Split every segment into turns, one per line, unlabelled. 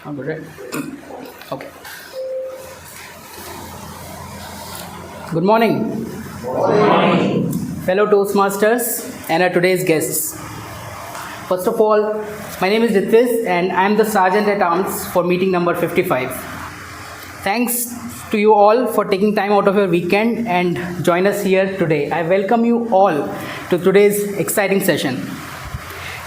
I'm good, right? Okay. Good morning.
Good morning.
Fellow Toastmasters and our today's guests. First of all, my name is Aditya and I am the Sergeant at Arms for meeting number 55. Thanks to you all for taking time out of your weekend and join us here today. I welcome you all to today's exciting session.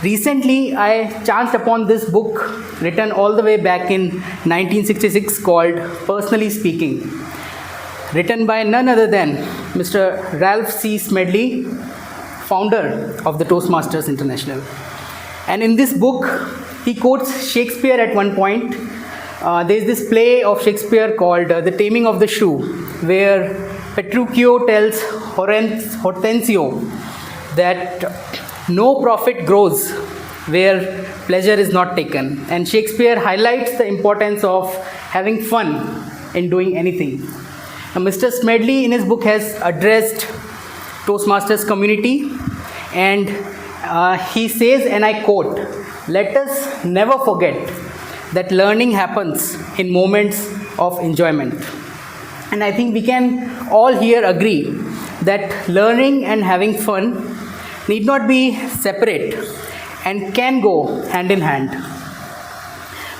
Recently, I chanced upon this book written all the way back in 1966 called Personally Speaking, written by none other than Mr. Ralph C. Smedley, founder of the Toastmasters International. And in this book, he quotes Shakespeare at one point. There is this play of Shakespeare called The Taming of the Shrew, where Petruchio tells Hortensio that no profit grows where pleasure is not taken. And Shakespeare highlights the importance of having fun in doing anything. Now, Mr. Smedley in his book has addressed Toastmasters community, and he says, and I quote, "Let us never forget that learning happens in moments of enjoyment." And I think we can all here agree that learning and having fun need not be separate and can go hand in hand.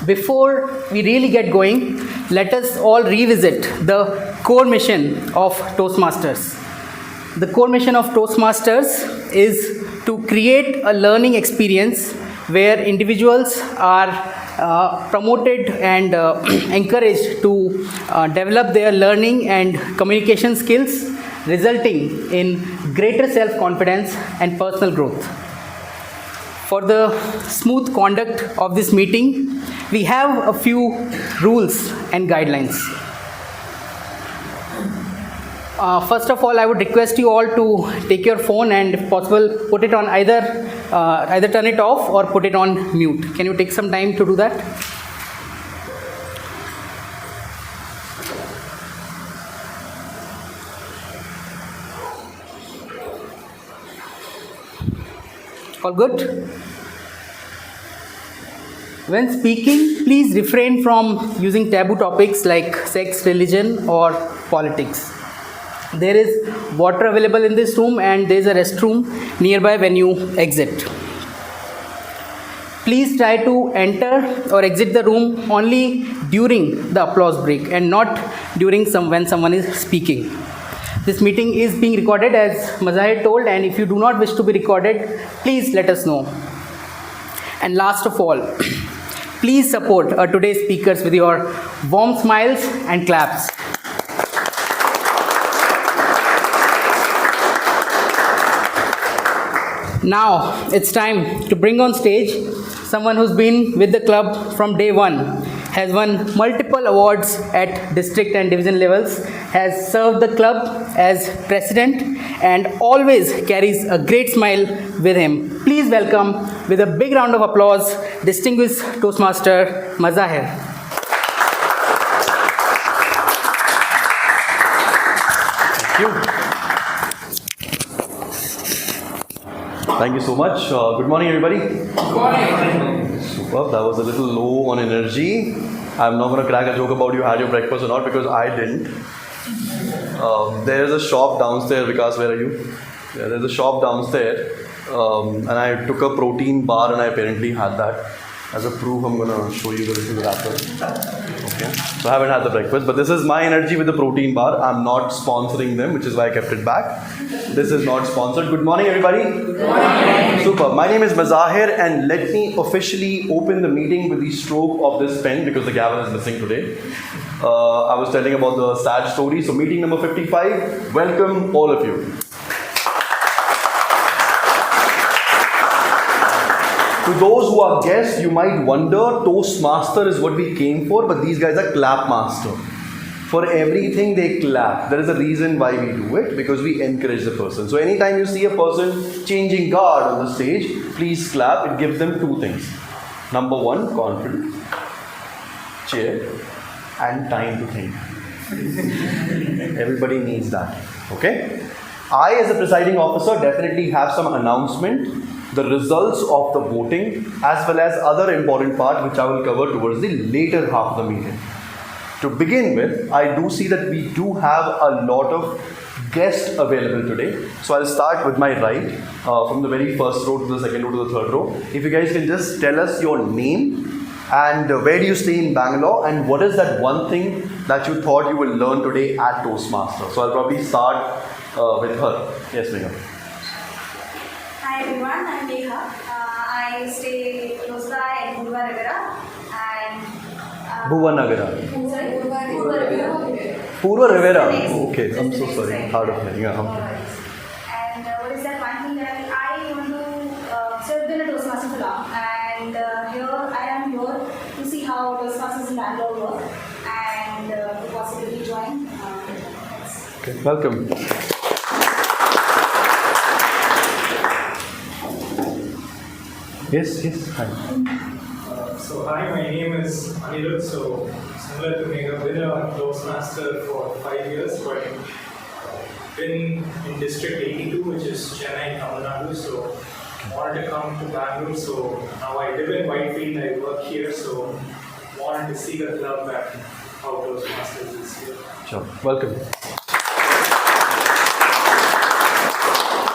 Before we really get going, let us all revisit the core mission of Toastmasters. The core mission of Toastmasters is to create a learning experience where individuals are promoted and encouraged to develop their learning and communication skills, resulting in greater self-confidence and personal growth. For the smooth conduct of this meeting, we have a few rules and guidelines. First of all, I would request you all to take your phone and, if possible, put it on either turn it off or put it on mute. Can you take some time to do that? All good? When speaking, please refrain from using taboo topics like sex, religion, or politics. There is water available in this room and there is a restroom nearby when you exit. Please try to enter or exit the room only during the applause break and not during when someone is speaking. This meeting is being recorded, as Mazahir told, and if you do not wish to be recorded, please let us know. And last of all, please support our today's speakers with your warm smiles and claps. Now it's time to bring on stage someone who's been with the club from day one, has won multiple awards at district and division levels, has served the club as president, and always carries a great smile with him. Please welcome, with a big round of applause, distinguished Toastmaster Mazahir.
Thank you. Thank you so much. Good morning, everybody.
Good morning.
Superb. That was a little low on energy. I'm not going to crack a joke about you had your breakfast or not, because I didn't. There's a shop downstairs. Vikas, where are you? Yeah, there's a shop downstairs. And I took a protein bar and I apparently had that. As a proof, I'm going to show you the little wrapper. Okay. So I haven't had the breakfast, but this is my energy with the protein bar. I'm not sponsoring them, which is why I kept it back. This is not sponsored. Good morning, everybody.
Good morning.
Super. My name is Mazahir, and let me officially open the meeting with the stroke of this pen, because the gavel is missing today. I was telling about the sad story. So meeting number 55, welcome all of you. To those who are guests, you might wonder, Toastmaster is what we came for, but these guys are clap master. For everything they clap. There is a reason why we do it, because we encourage the person. So anytime you see a person changing guard on the stage, please clap. It gives them two things. Number one, confidence, cheer, and time to think. Everybody needs that. Okay? I, as a presiding officer, definitely have some announcement the results of the voting, as well as other important part which I will cover towards the later half of the meeting. To begin with, I do see that we do have a lot of guests available today. So I'll start with my right, from the very first row to the second row to the third row. If you guys can just tell us your name and where do you stay in Bangalore, and what is that one thing that you thought you will learn today at Toastmaster. So I'll probably start with her. Yes, Megha.
Hi everyone, I'm Neha. I stay close by in Bhuvanagara and
Bhuvanagara. Purva Rivera. Okay, I'm so sorry. Hard of hearing.
And what is that one thing that I want to? So I've been a Toastmaster for long, and here I am here to see how Toastmasters in Bangalore work and to possibly join.
Okay, welcome. Yes, hi.
So hi, my name is Anirudh. So similar to me, I've been a Toastmaster for 5 years, but been in District 82, which is Chennai, Tamil Nadu. So wanted to come to Bangalore. So now I live in Whitefield. I work here. So wanted to see the club and how Toastmasters is here.
Sure. Welcome.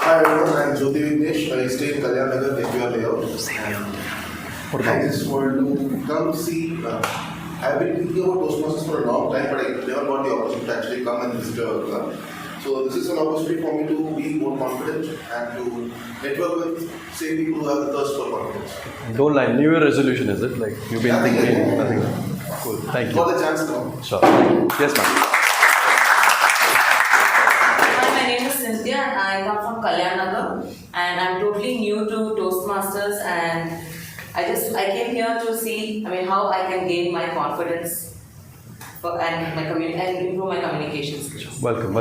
Hi everyone, I'm Jyoti Vignesh. I stay in Kalyan Nagar, Aditya layout. I just wanted to come see. I've been thinking about Toastmasters for a long time, but I never got the opportunity to actually come and visit our club. So this is an opportunity for me to be more confident and to network with, say, people who have the thirst for confidence.
Don't lie. New Year resolution, is it? Like you've been thinking? Nothing. Cool. Thank you.
Got the chance now.
Sure. Yes, ma'am.
My name is Cynthia and I come from Kalyan Nagar and I'm totally new to Toastmasters and I came here to see how I can gain my confidence and improve my communication skills.
Welcome.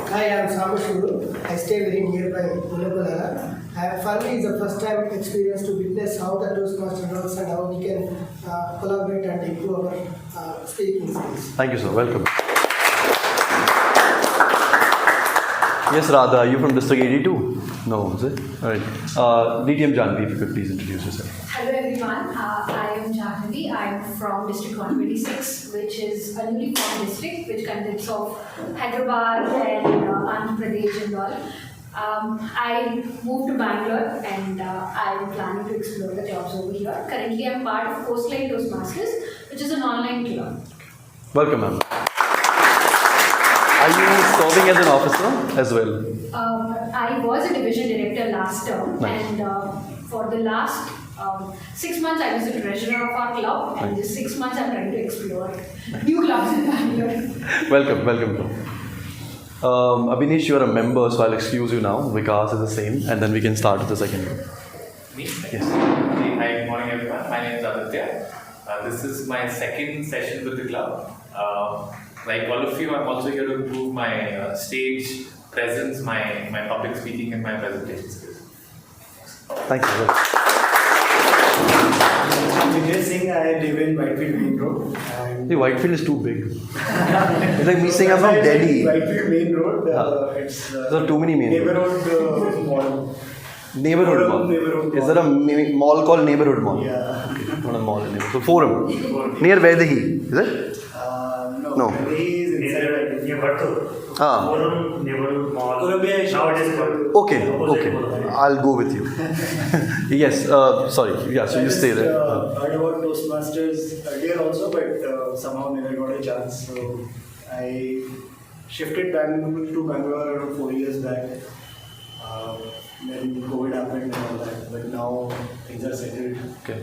Hi, I'm Samashuru. I stay very nearby Ullabalara. For me, it's the first time experience to witness how the Toastmaster works and how we can collaborate and improve our speaking skills.
Thank you, sir. Welcome. Yes, Radha, are you from District 82? No, is it? Alright. DTM Janvi, if you could please introduce yourself.
Hello everyone, I am Jahnavi. I am from District 126, which is a newly formed district which consists of Hyderabad and Andhra Pradesh and all. I moved to Bangalore and I am planning to explore the clubs over here. Currently I am part of Coastline Toastmasters, which is an online club.
Welcome, ma'am. Are you serving as an officer as well?
I was a division director last term,
Nice.
and for the last 6 months I was the treasurer of our club, and this 6 months I'm trying to explore new clubs in Bangalore.
Welcome. Abhinesh, you are a member, so I'll excuse you now. Vikas is the same, and then we can start with the second one.
Me?
Yes.
Hi, good morning everyone. My name is Aditya. This is my second session with the club. Like all of you, I'm also here to improve my stage presence, my public speaking and my presentation skills.
Thank you.
I'm Vijay Singh. I live in Whitefield Main Road.
The Whitefield is too big. It's like me saying I'm from Delhi.
Whitefield Main Road. It's
There are too many main roads.
neighborhood mall.
Neighborhood mall.
Neighborhood
Is there a mall called Neighborhood Mall?
Yeah.
Okay, not a mall in neighborhood. So Forum. Near Vedahi, is it? No.
He is inside.
Near Vattu. Forum Neighborhood Mall.
Columbia is
Now it is called.
Okay. I'll go with you. Yes, sorry. Yeah, so you stay there.
Heard about Toastmasters earlier also, but somehow never got a chance. So I shifted Bangalore to Bangalore around 4 years back. Then COVID happened and all that. But now things are settled.
Okay.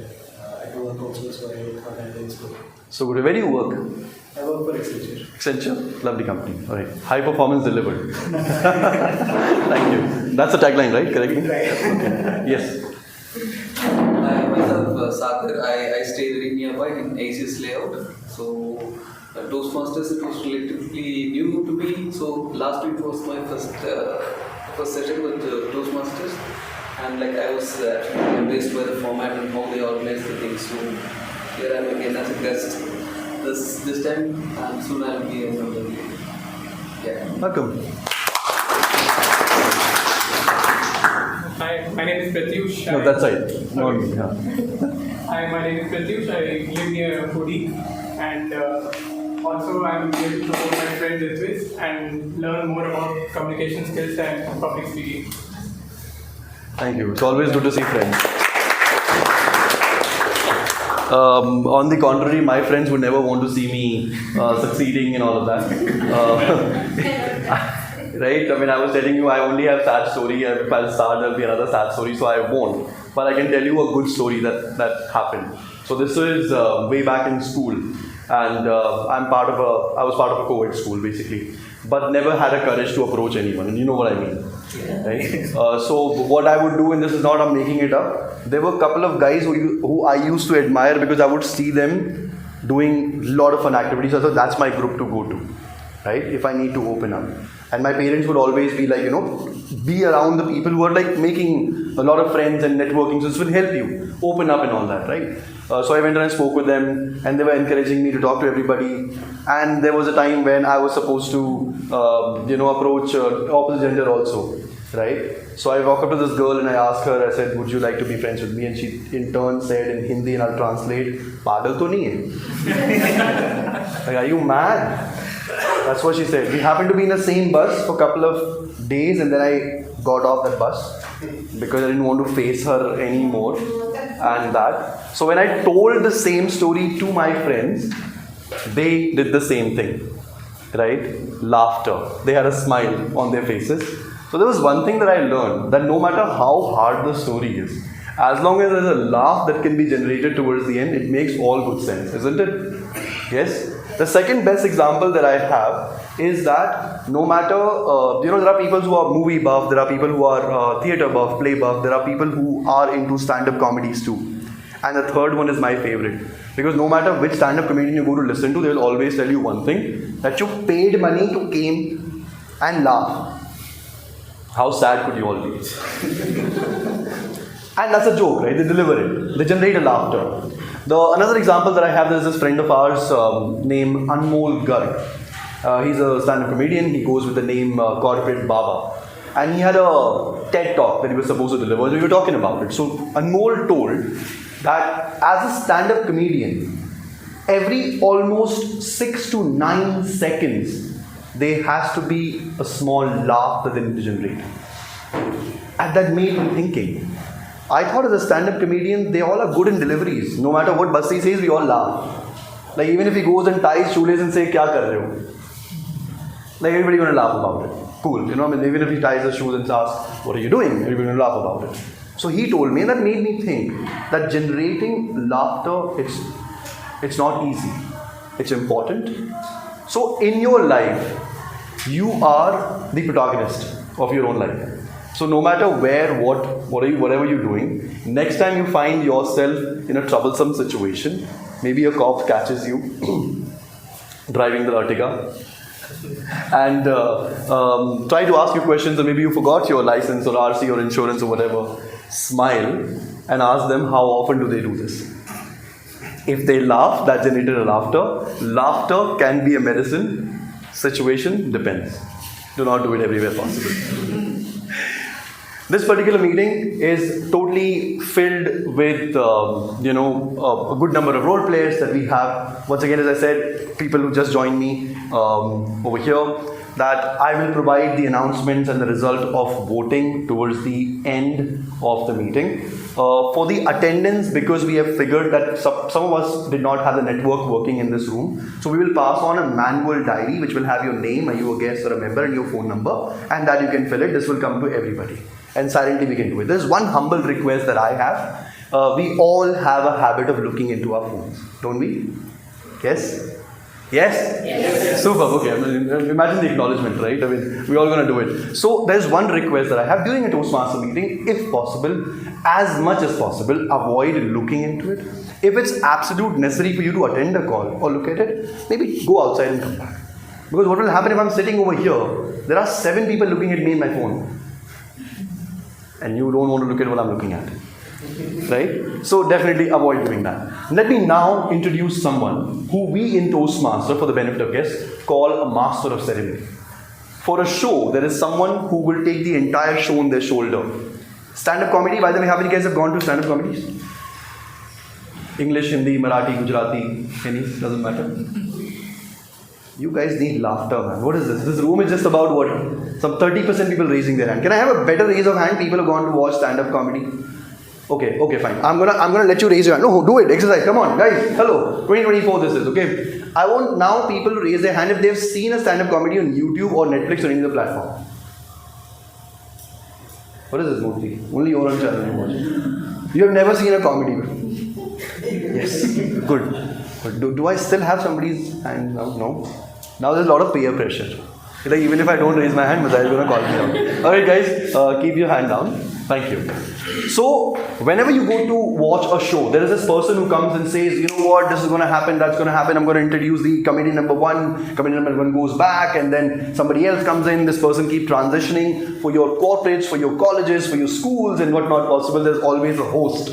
At work also, so I thought I'd explore.
So where do you work?
I work for Accenture.
Accenture? Lovely company. All right. High performance delivered. Thank you. That's the tagline, right? Correct me?
Right.
Okay. Yes.
I myself, Sagar, I stay very nearby in ACS layout. So, Toastmasters, it was relatively new to me. So, last week was my first session with Toastmasters. And like I was amazed by the format and how they organize the things. So, here I am again as a guest. This time, soon I'll be another. Yeah.
Welcome.
my name is Pratyush.
No, that's right. Not me. Yeah.
Hi, my name is Pratyush. I live near Puri, and also I'm here to support my friend Aditya and learn more about communication skills and public speaking.
Thank you. It's always good to see friends. On the contrary, my friends would never want to see me succeeding in all of that. Right? I mean, I was telling you, I only have sad story. If I'll start, there'll be another sad story, so I won't. But I can tell you a good story that happened. So this is way back in school, and I was part of a co-ed school basically, but never had a courage to approach anyone. And you know what I mean, right? So what I would do, and this is not I'm making it up. There were a couple of guys who I used to admire because I would see them doing a lot of fun activities. So that's my group to go to, right? If I need to open up. And my parents would always be like, be around the people who are like making a lot of friends and networking. So this will help you open up and all that, right? So I went and I spoke with them, and they were encouraging me to talk to everybody. And there was a time when I was supposed to, approach opposite gender also, right? So I walked up to this girl and I asked her, I said, would you like to be friends with me? And she in turn said in Hindi, and I'll translate, Pagal to nahi hai. Like, are you mad? That's what she said. We happened to be in the same bus for a couple of days, and then I got off that bus because I didn't want to face her anymore and that. So when I told the same story to my friends, they did the same thing, right? Laughter. They had a smile on their faces. So there was one thing that I learned, that no matter how hard the story is, as long as there's a laugh that can be generated towards the end, it makes all good sense, isn't it? Yes? The second best example that I have is that no matter, there are people who are movie buff, there are people who are theatre buff, play buff, there are people who are into stand-up comedies too. And the third one is my favorite. Because no matter which stand-up comedian you go to listen to, they will always tell you one thing, that you paid money to came and laugh. How sad could you all be? And that's a joke, right? They deliver it. They generate a laughter. Another example that I have, there's this friend of ours named Anmol Garg. He's a stand-up comedian. He goes with the name Corporate Baba. And he had a TED talk that he was supposed to deliver. We were talking about it. So Anmol told that as a stand-up comedian, every almost 6 to 9 seconds, there has to be a small laugh that they need to generate. And that made me thinking. I thought as a stand-up comedian, they all are good in deliveries. No matter what Basti says, we all laugh. Like even if he goes and ties shoelace and say, "Kya kar rahe ho?" Like everybody going to laugh about it. Cool, even if he ties his shoes and asks, "What are you doing?" Everybody going to laugh about it. So he told me, and that made me think that generating laughter, it's not easy. It's important. So in your life, you are the protagonist of your own life. So no matter where, whatever you're doing, next time you find yourself in a troublesome situation, maybe a cop catches you driving the Ertiga and try to ask you questions, or maybe you forgot your license or RC or insurance or whatever, smile and ask them how often do they do this. If they laugh, that generated a laughter. Laughter can be a medicine. Situation depends. Do not do it everywhere possible. This particular meeting is totally filled with, a good number of role players that we have. Once again, as I said, people who just joined me over here, that I will provide the announcements and the result of voting towards the end of the meeting. For the attendance, because we have figured that some of us did not have the network working in this room, so we will pass on a manual diary which will have your name, are you a guest or a member, and your phone number, and that you can fill it. This will come to everybody. And silently we can do it. There's one humble request that I have. We all have a habit of looking into our phones, don't we? Yes? Yes? Yes. Super, okay. Imagine the acknowledgement, right? We're all going to do it. So there's one request that I have during a Toastmaster meeting, if possible, as much as possible, avoid looking into it. If it's absolute necessary for you to attend a call or look at it, maybe go outside and come back. Because what will happen if I'm sitting over here, there are 7 people looking at me in my phone. And you don't want to look at what I'm looking at. Right? So definitely avoid doing that. Let me now introduce someone who we in Toastmaster, for the benefit of guests, call a master of ceremony. For a show, there is someone who will take the entire show on their shoulder. Stand-up comedy, by the way, how many guys have gone to stand-up comedies? English, Hindi, Marathi, Gujarati, any, doesn't matter. You guys need laughter, man. What is this? This room is just about what? Some 30% people raising their hand. Can I have a better raise of hand? People have gone to watch stand-up comedy. Okay, fine. I'm gonna let you raise your hand. No, do it. Exercise. Come on, guys. Hello. 2024 this is, okay? I want now people to raise their hand if they've seen a stand-up comedy on YouTube or Netflix or any other platform. What is this, Murthy? Only your own channel you watch. You have never seen a comedy before. Yes. Good. Do I still have somebody's hand now? No. Now there's a lot of peer pressure. Like even if I don't raise my hand, Mazai is going to call me out. Alright guys, keep your hand down. Thank you. So, whenever you go to watch a show, there is this person who comes and says, you know what, this is going to happen, that's going to happen, I'm going to introduce the comedian number one, comedian number one goes back, and then somebody else comes in, this person keeps transitioning. For your corporates, for your colleges, for your schools and whatnot possible, there's always a host.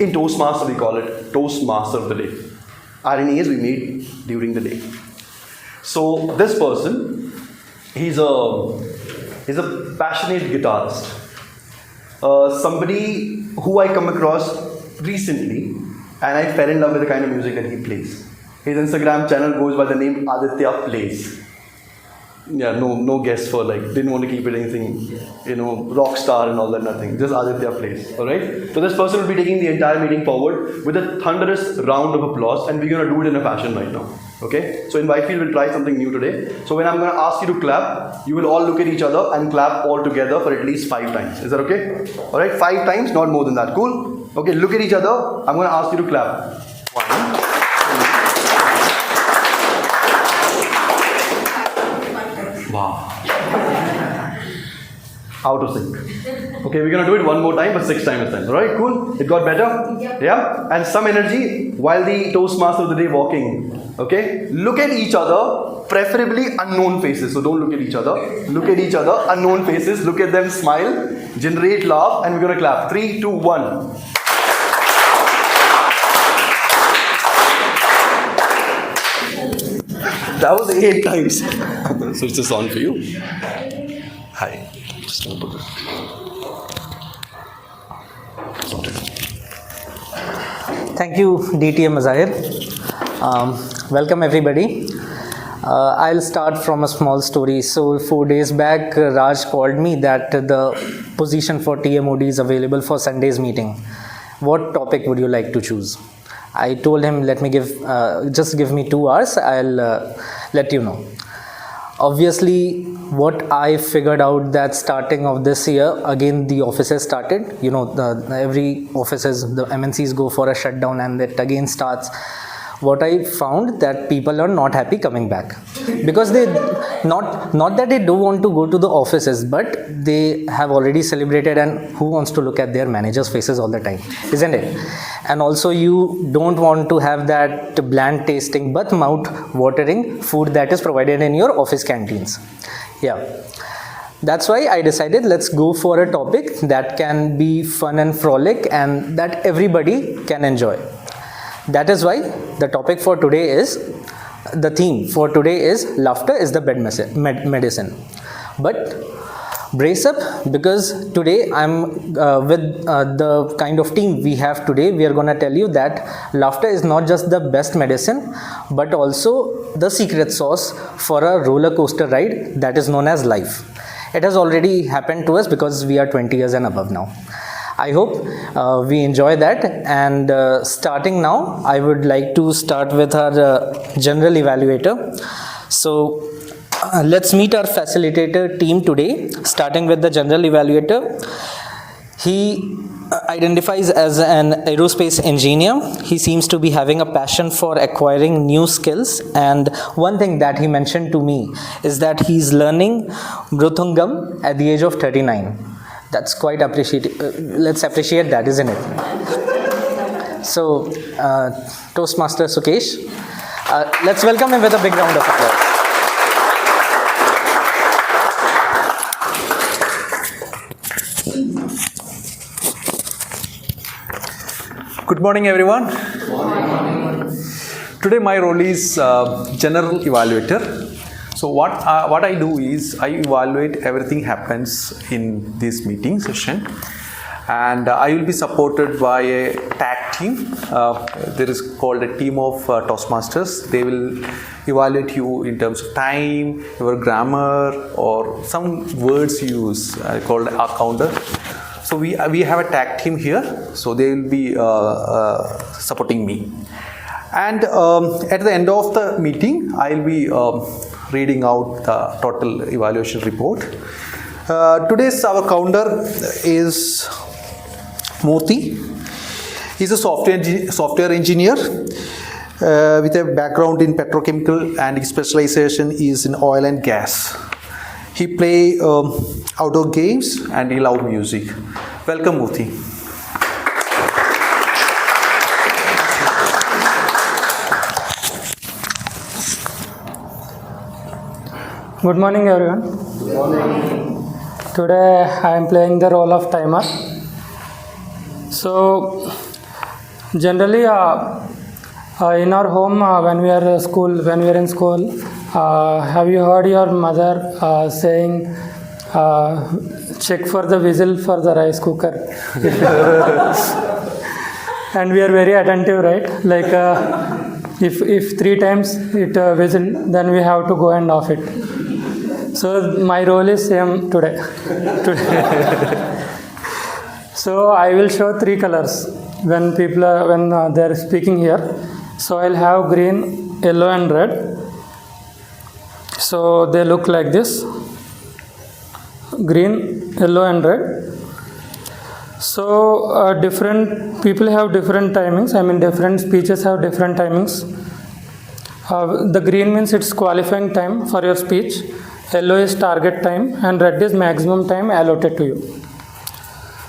In Toastmaster, we call it Toastmaster of the day. Irony is we meet during the day. So, this person, he's a passionate guitarist. Somebody who I come across recently, and I fell in love with the kind of music that he plays. His Instagram channel goes by the name Aditya Plays. Yeah, no guess for like, didn't want to keep it anything, rock star and all that, nothing. Just Aditya Plays, alright? So this person will be taking the entire meeting forward with a thunderous round of applause, and we're going to do it in a fashion right now. Okay? So in Whitefield, we'll try something new today. So when I'm going to ask you to clap, you will all look at each other and clap all together for at least 5 times. Is that okay? Alright, 5 times, not more than that. Cool? Okay, look at each other. I'm going to ask you to clap. 1. Wow. Out of sync. Okay, we're going to do it one more time, but 6 times this time. Alright, cool? It got better? Yeah? And some energy while the Toastmaster of the day walking. Okay? Look at each other, preferably unknown faces. So don't look at each other. Look at each other, unknown faces. Look at them, smile, generate laugh, and we're going to clap. 3, 2, 1. That was 8 times. So it's just on for you. Hi. Just going to put this.
Thank you, DTM Mazahir. Welcome everybody. I'll start from a small story. So 4 days back, Raj called me that the position for TMOD is available for Sunday's meeting. What topic would you like to choose? I told him, just give me 2 hours, I'll let you know. Obviously, what I figured out that starting of this year, again the offices started. Every offices, the MNCs go for a shutdown and it again starts. What I found that people are not happy coming back because they not that they don't want to go to the offices, but they have already celebrated, and who wants to look at their managers' faces all the time, isn't it? And also you don't want to have that bland tasting but mouth watering food that is provided in your office canteens. Yeah. That's why I decided let's go for a topic that can be fun and frolic and that everybody can enjoy. That is why the topic for today is, the theme for today is laughter is the best medicine. But brace up, because today I'm with the kind of team we have today. We are going to tell you that laughter is not just the best medicine, but also the secret sauce for a roller coaster ride that is known as life. It has already happened to us because we are 20 years and above now. I hope we enjoy that, and starting now, I would like to start with our general evaluator. So let's meet our facilitator team today, starting with the general evaluator. He identifies as an aerospace engineer. He seems to be having a passion for acquiring new skills, and one thing that he mentioned to me is that he's learning Mruthungam at the age of 39. That's quite appreciated. Let's appreciate that, isn't it? So, Toastmaster Sukesh, let's welcome him with a big round of applause.
Good morning, everyone. Today my role is general evaluator. So what I do is I evaluate everything happens in this meeting session, And I will be supported by a tag team. There is called a team of Toastmasters. They will evaluate you in terms of time, your grammar, or some words you use called a counter. So we have a tag team here. So they will be supporting me. And at the end of the meeting, I will be reading out the total evaluation report. Today's our counter is Murthy. He's a software engineer with a background in petrochemical, and his specialization is in oil and gas. He play outdoor games and he love music. Welcome, Murthy.
Good morning, everyone.
Good morning.
Today I am playing the role of timer. So generally in our home when we are in school, have you heard your mother saying check for the whistle for the rice cooker? And we are very attentive, right? Like if 3 times it whistle, then we have to go and off it. So my role is same today. So I will show 3 colors when people are, they are speaking here. So I'll have green, yellow and red. So they look like this: green, yellow and red. So different people have different timings. I mean, different speeches have different timings. The green means it's qualifying time for your speech. Yellow is target time, and red is maximum time allotted to you.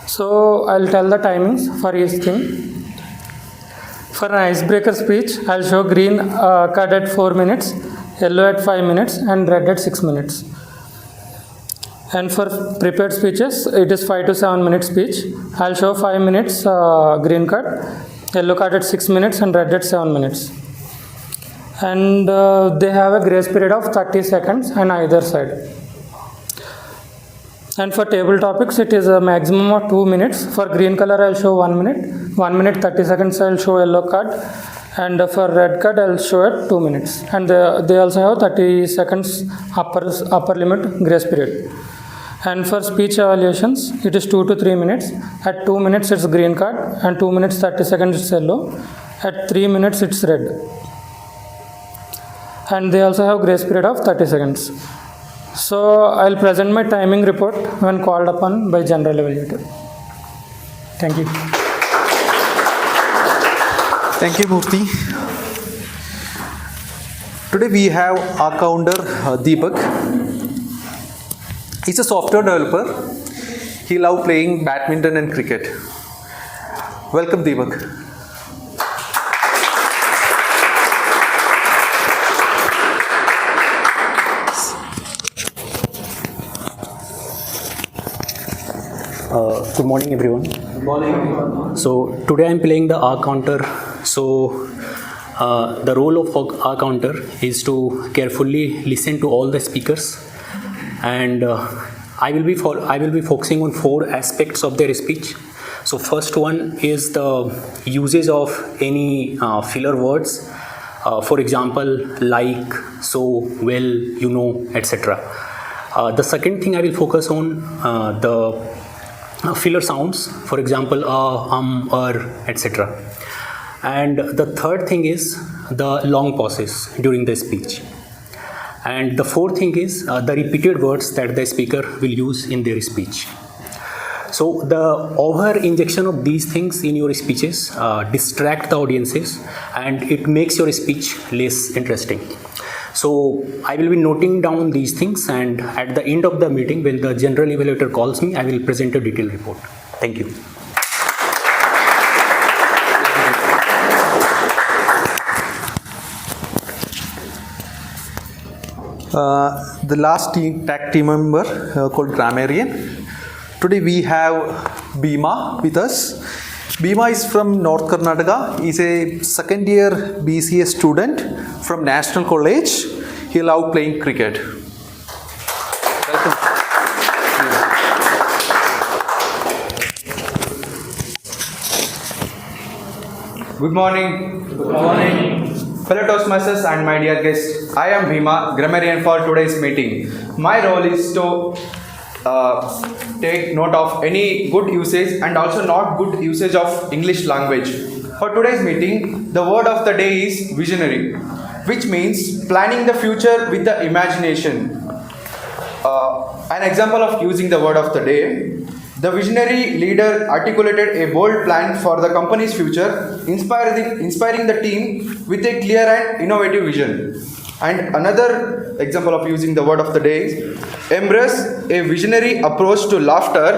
So I'll tell the timings for each thing. For an icebreaker speech, I'll show green card at 4 minutes, yellow at 5 minutes, and red at 6 minutes. And for prepared speeches, it is 5 to 7 minute speech. I'll show 5 minutes green card, yellow card at 6 minutes, and red at 7 minutes. And they have a grace period of 30 seconds on either side. And for table topics, it is a maximum of 2 minutes. For green color, I'll show 1 minute. 1 minute 30 seconds, I'll show yellow card. And for red card, I'll show it 2 minutes. And they also have 30 seconds upper limit grace period. And for speech evaluations, it is 2 to 3 minutes. At 2 minutes, it's green card. And 2 minutes 30 seconds, it's yellow. At 3 minutes, it's red. And they also have grace period of 30 seconds. So I'll present my timing report when called upon by general evaluator. Thank you.
Thank you, Murthy. Today we have our counter Deepak. He's a software developer. He loves playing badminton and cricket. Welcome, Deepak.
Good morning, everyone.
Good morning.
So today I'm playing the R counter. So the role of R counter is to carefully listen to all the speakers, and I will be focusing on 4 aspects of their speech. So first one is the usage of any filler words, for example, like, so, well, you know, etc. The second thing I will focus on the filler sounds, for example, etc. And the third thing is the long pauses during the speech. And the fourth thing is the repeated words that the speaker will use in their speech. So the over injection of these things in your speeches distract the audiences, and it makes your speech less interesting. So I will be noting down these things, and at the end of the meeting, when the general evaluator calls me, I will present a detailed report. Thank you.
The last tag team member called Grammarian. Today we have Bhima with us. Bhima is from North Karnataka. He's a second year BCA student from National College. He loves playing cricket. Welcome.
Good morning. Good morning. Fellow Toastmasters and my dear guests, I am Bhima, grammarian for today's meeting. My role is to take note of any good usage and also not good usage of English language. For today's meeting, the word of the day is visionary, which means planning the future with the imagination. An example of using the word of the day: the visionary leader articulated a bold plan for the company's future, inspiring the team with a clear and innovative vision. And another example of using the word of the day is embrace a visionary approach to laughter,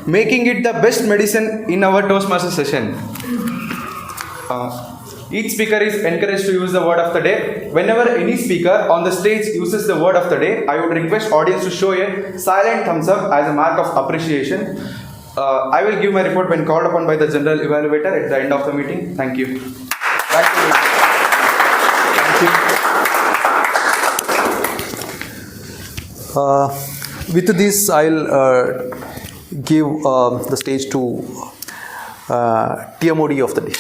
making it the best medicine in our Toastmaster session. Each speaker is encouraged to use the word of the day. Whenever any speaker on the stage uses the word of the day, I would request audience to show a silent thumbs up as a mark of appreciation. I will give my report when called upon by the general evaluator at the end of the meeting. Thank you. Back to you.
Thank you. With this, I'll give the stage to TMOD of the day.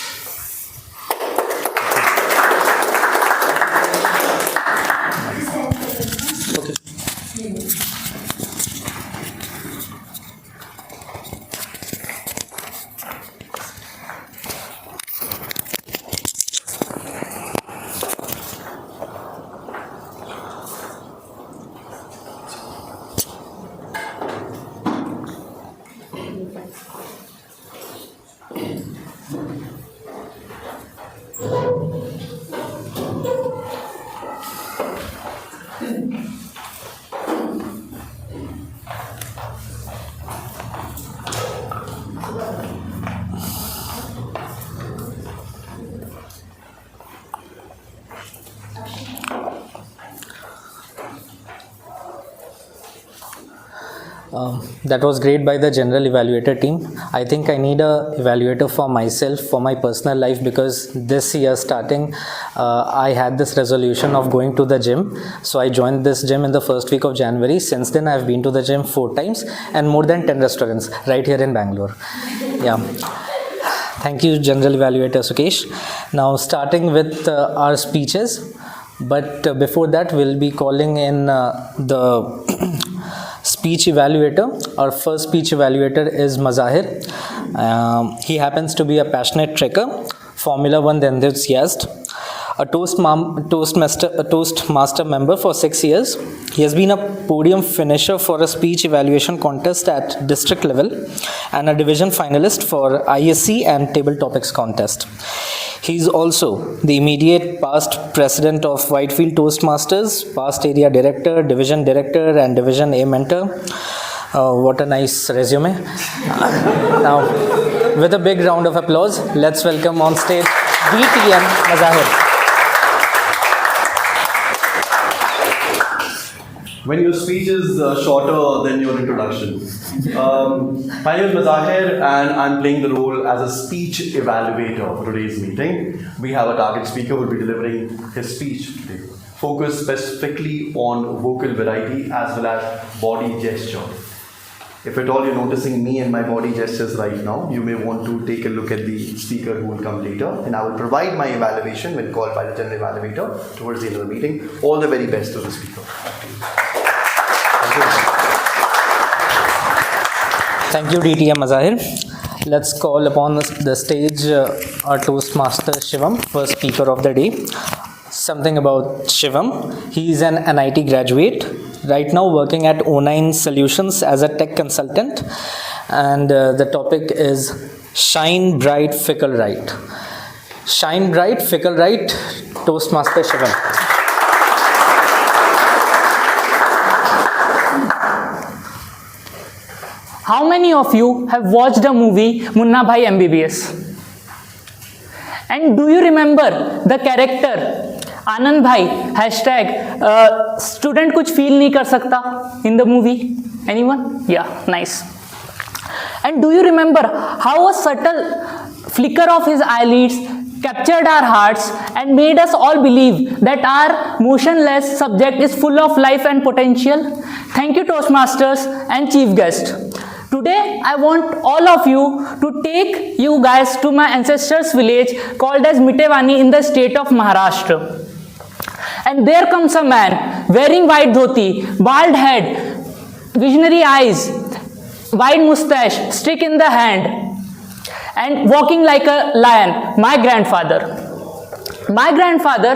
That was great by the general evaluator team. I think I need a evaluator for myself, for my personal life, because this year starting, I had this resolution of going to the gym. So I joined this gym in the first week of January. Since then, I've been to the gym 4 times and more than 10 restaurants right here in Bangalore. Yeah. Thank you, General Evaluator Sukesh. Now, starting with our speeches. But before that, we'll be calling in the speech evaluator. Our first speech evaluator is Mazahir. He happens to be a passionate trekker, Formula 1 enthusiast, a Toastmaster member for 6 years. He has been a podium finisher for a speech evaluation contest at district level and a division finalist for ISC and table topics contest. He is also the immediate past president of Whitefield Toastmasters, past area director, division director, and division A mentor. What a nice resume. Now, with a big round of applause, let's welcome on stage DTM Mazahir.
When your speech is shorter than your introduction. My name is Mazahir and I'm playing the role as a speech evaluator for today's meeting. We have a target speaker who will be delivering his speech today, focused specifically on vocal variety as well as body gesture. If at all you're noticing me and my body gestures right now, you may want to take a look at the speaker who will come later, and I will provide my evaluation when called by the general evaluator towards the end of the meeting. All the very best to the speaker.
Thank you, DTM Mazahir. Let's call upon the stage our Toastmaster Shivam, first speaker of the day. Something about Shivam. He is an NIT graduate, right now working at O9 Solutions as a tech consultant. And the topic is Shine Bright, Fickle Right. Shine Bright, Fickle Right, Toastmaster Shivam.
How many of you have watched the movie Munna Bhai MBBS? And do you remember the character Anand Bhai, hashtag student kuch feel nahi kar sakta in the movie? Anyone? Yeah, nice. And do you remember how a subtle flicker of his eyelids captured our hearts and made us all believe that our motionless subject is full of life and potential? Thank you, Toastmasters and chief guest. Today I want all of you to take you guys to my ancestors' village called as Mitewani in the state of Maharashtra. And there comes a man wearing white dhoti, bald head, visionary eyes, wide mustache, stick in the hand, and walking like a lion, my grandfather. My grandfather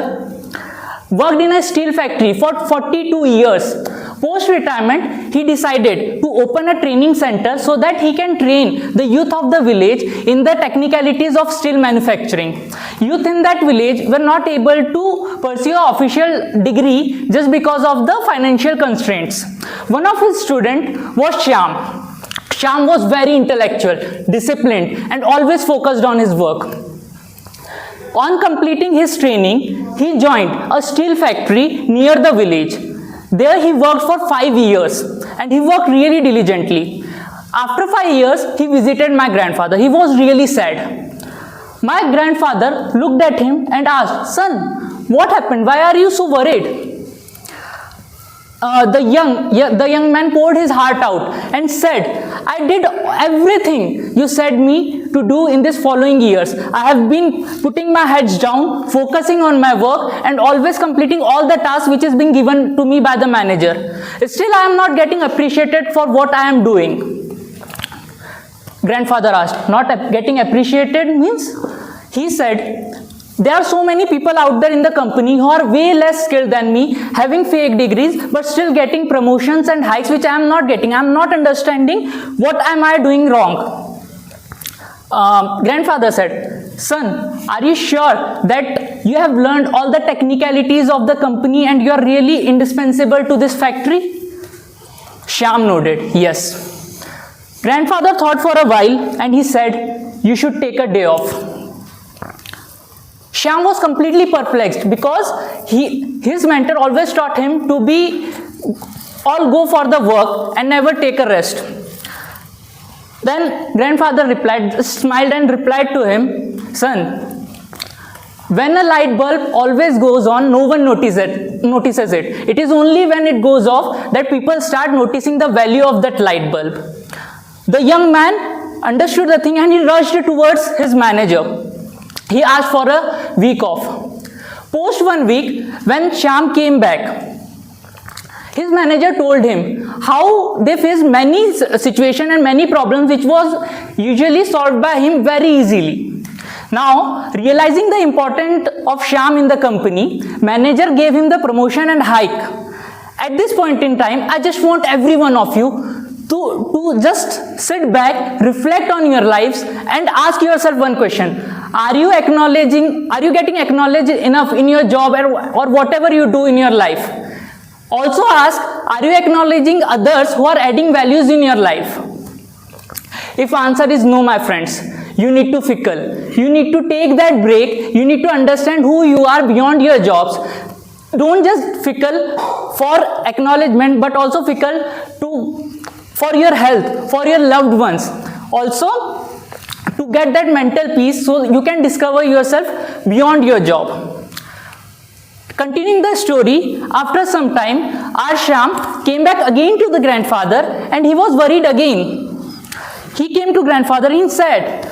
worked in a steel factory for 42 years. Post-retirement, he decided to open a training center so that he can train the youth of the village in the technicalities of steel manufacturing. Youth in that village were not able to pursue an official degree just because of the financial constraints. One of his students was Shyam. Shyam was very intellectual, disciplined, and always focused on his work. On completing his training, he joined a steel factory near the village. There he worked for 5 years and he worked really diligently. After 5 years, he visited my grandfather. He was really sad. My grandfather looked at him and asked, "Son, what happened? Why are you so worried?" The young man poured his heart out and said, "I did everything you said me to do in these following years. I have been putting my heads down, focusing on my work and always completing all the tasks which is being given to me by the manager. Still, I am not getting appreciated for what I am doing." Grandfather asked, "Not getting appreciated means?" He said, "There are so many people out there in the company who are way less skilled than me, having fake degrees, but still getting promotions and hikes which I am not getting. I am not understanding what am I doing wrong." Grandfather said, "Son, are you sure that you have learned all the technicalities of the company and you are really indispensable to this factory?" Shyam nodded, "Yes." Grandfather thought for a while and he said, "You should take a day off." Shyam was completely perplexed because his mentor always taught him to all go for the work and never take a rest. Then grandfather smiled and replied to him, "Son, when a light bulb always goes on, no one notices it. It is only when it goes off that people start noticing the value of that light bulb." The young man understood the thing and he rushed towards his manager. He asked for a week off. Post 1 week, when Shyam came back, his manager told him how they faced many situations and many problems which was usually solved by him very easily. Now, realizing the importance of Shyam in the company, manager gave him the promotion and hike. At this point in time, I just want every one of you to just sit back, reflect on your lives and ask yourself one question. Are you getting acknowledged enough in your job or whatever you do in your life? Also ask, are you acknowledging others who are adding values in your life? If answer is no, my friends, you need to fickle. You need to take that break. You need to understand who you are beyond your jobs. Don't just fickle for acknowledgement, but also fickle for your health, for your loved ones. Also, to get that mental peace so you can discover yourself beyond your job. Continuing the story, after some time, our Shyam came back again to the grandfather and he was worried again. He came to grandfather and said,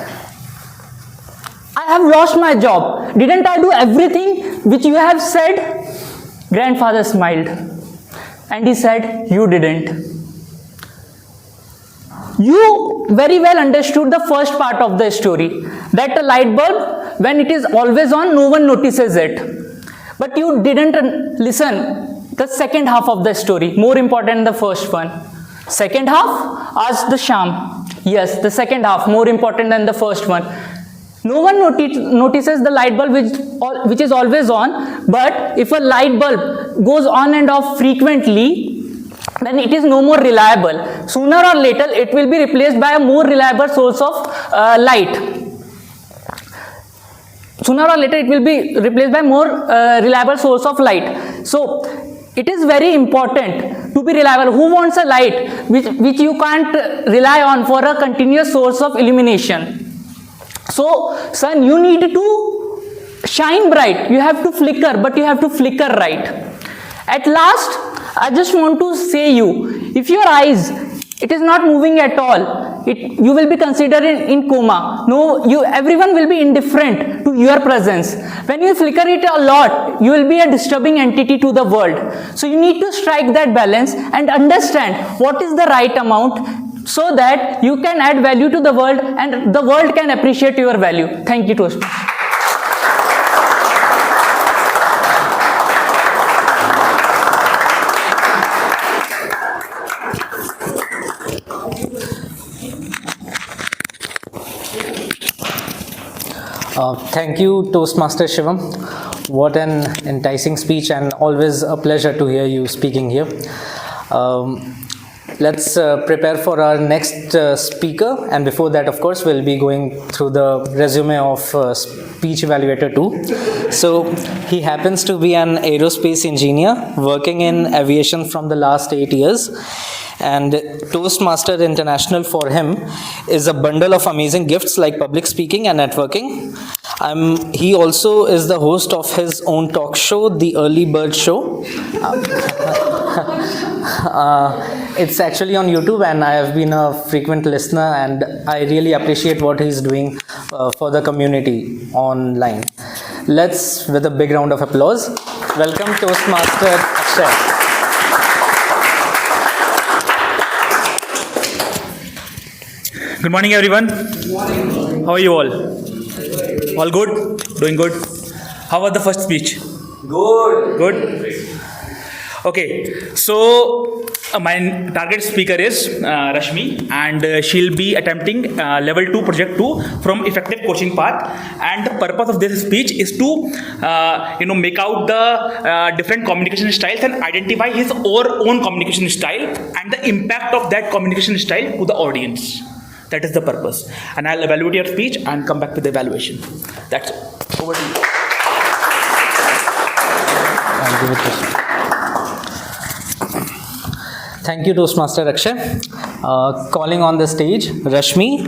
"I have lost my job. Didn't I do everything which you have said?" Grandfather smiled and he said, "You didn't. You very well understood the first part of the story, that a light bulb, when it is always on, no one notices it. But you didn't listen the second half of the story, more important than the first one." "Second half?" asked the Shyam. "Yes, the second half, more important than the first one. No one notices the light bulb which is always on, but if a light bulb goes on and off frequently, then it is no more reliable. Sooner or later, it will be replaced by a more reliable source of light. Sooner or later, it will be replaced by more reliable source of light. So, it is very important to be reliable. Who wants a light which you can't rely on for a continuous source of illumination? So, son, you need to shine bright. You have to flicker, but you have to flicker right. At last, I just want to say you, if your eyes it is not moving at all. You will be considered in coma. No, everyone will be indifferent to your presence. When you flicker it a lot, you will be a disturbing entity to the world. So you need to strike that balance and understand what is the right amount so that you can add value to the world and the world can appreciate your value. Thank you, Toastmasters.
Thank you, Toastmaster Shivam. What an enticing speech, and always a pleasure to hear you speaking here. Let's prepare for our next speaker, and before that, of course, we'll be going through the resume of Speech Evaluator 2. So he happens to be an aerospace engineer working in aviation from the last 8 years. And Toastmaster International for him is a bundle of amazing gifts like public speaking and networking. He also is the host of his own talk show, The Early Bird Show. It's actually on YouTube, and I have been a frequent listener, and I really appreciate what he's doing for the community online. Let's, with a big round of applause, welcome Toastmaster Akshay.
Good morning, everyone. Good morning. How are you all? All good? Doing good? How was the first speech? Good. Good? Okay, so my target speaker is Rashmi, and she'll be attempting level 2 project 2 from effective coaching path. And the purpose of this speech is to make out the different communication styles and identify his own communication style and the impact of that communication style to the audience. That is the purpose. And I'll evaluate your speech and come back with the evaluation. That's it. Over to you.
Thank you, Toastmaster Akshay. Calling on the stage, Rashmi.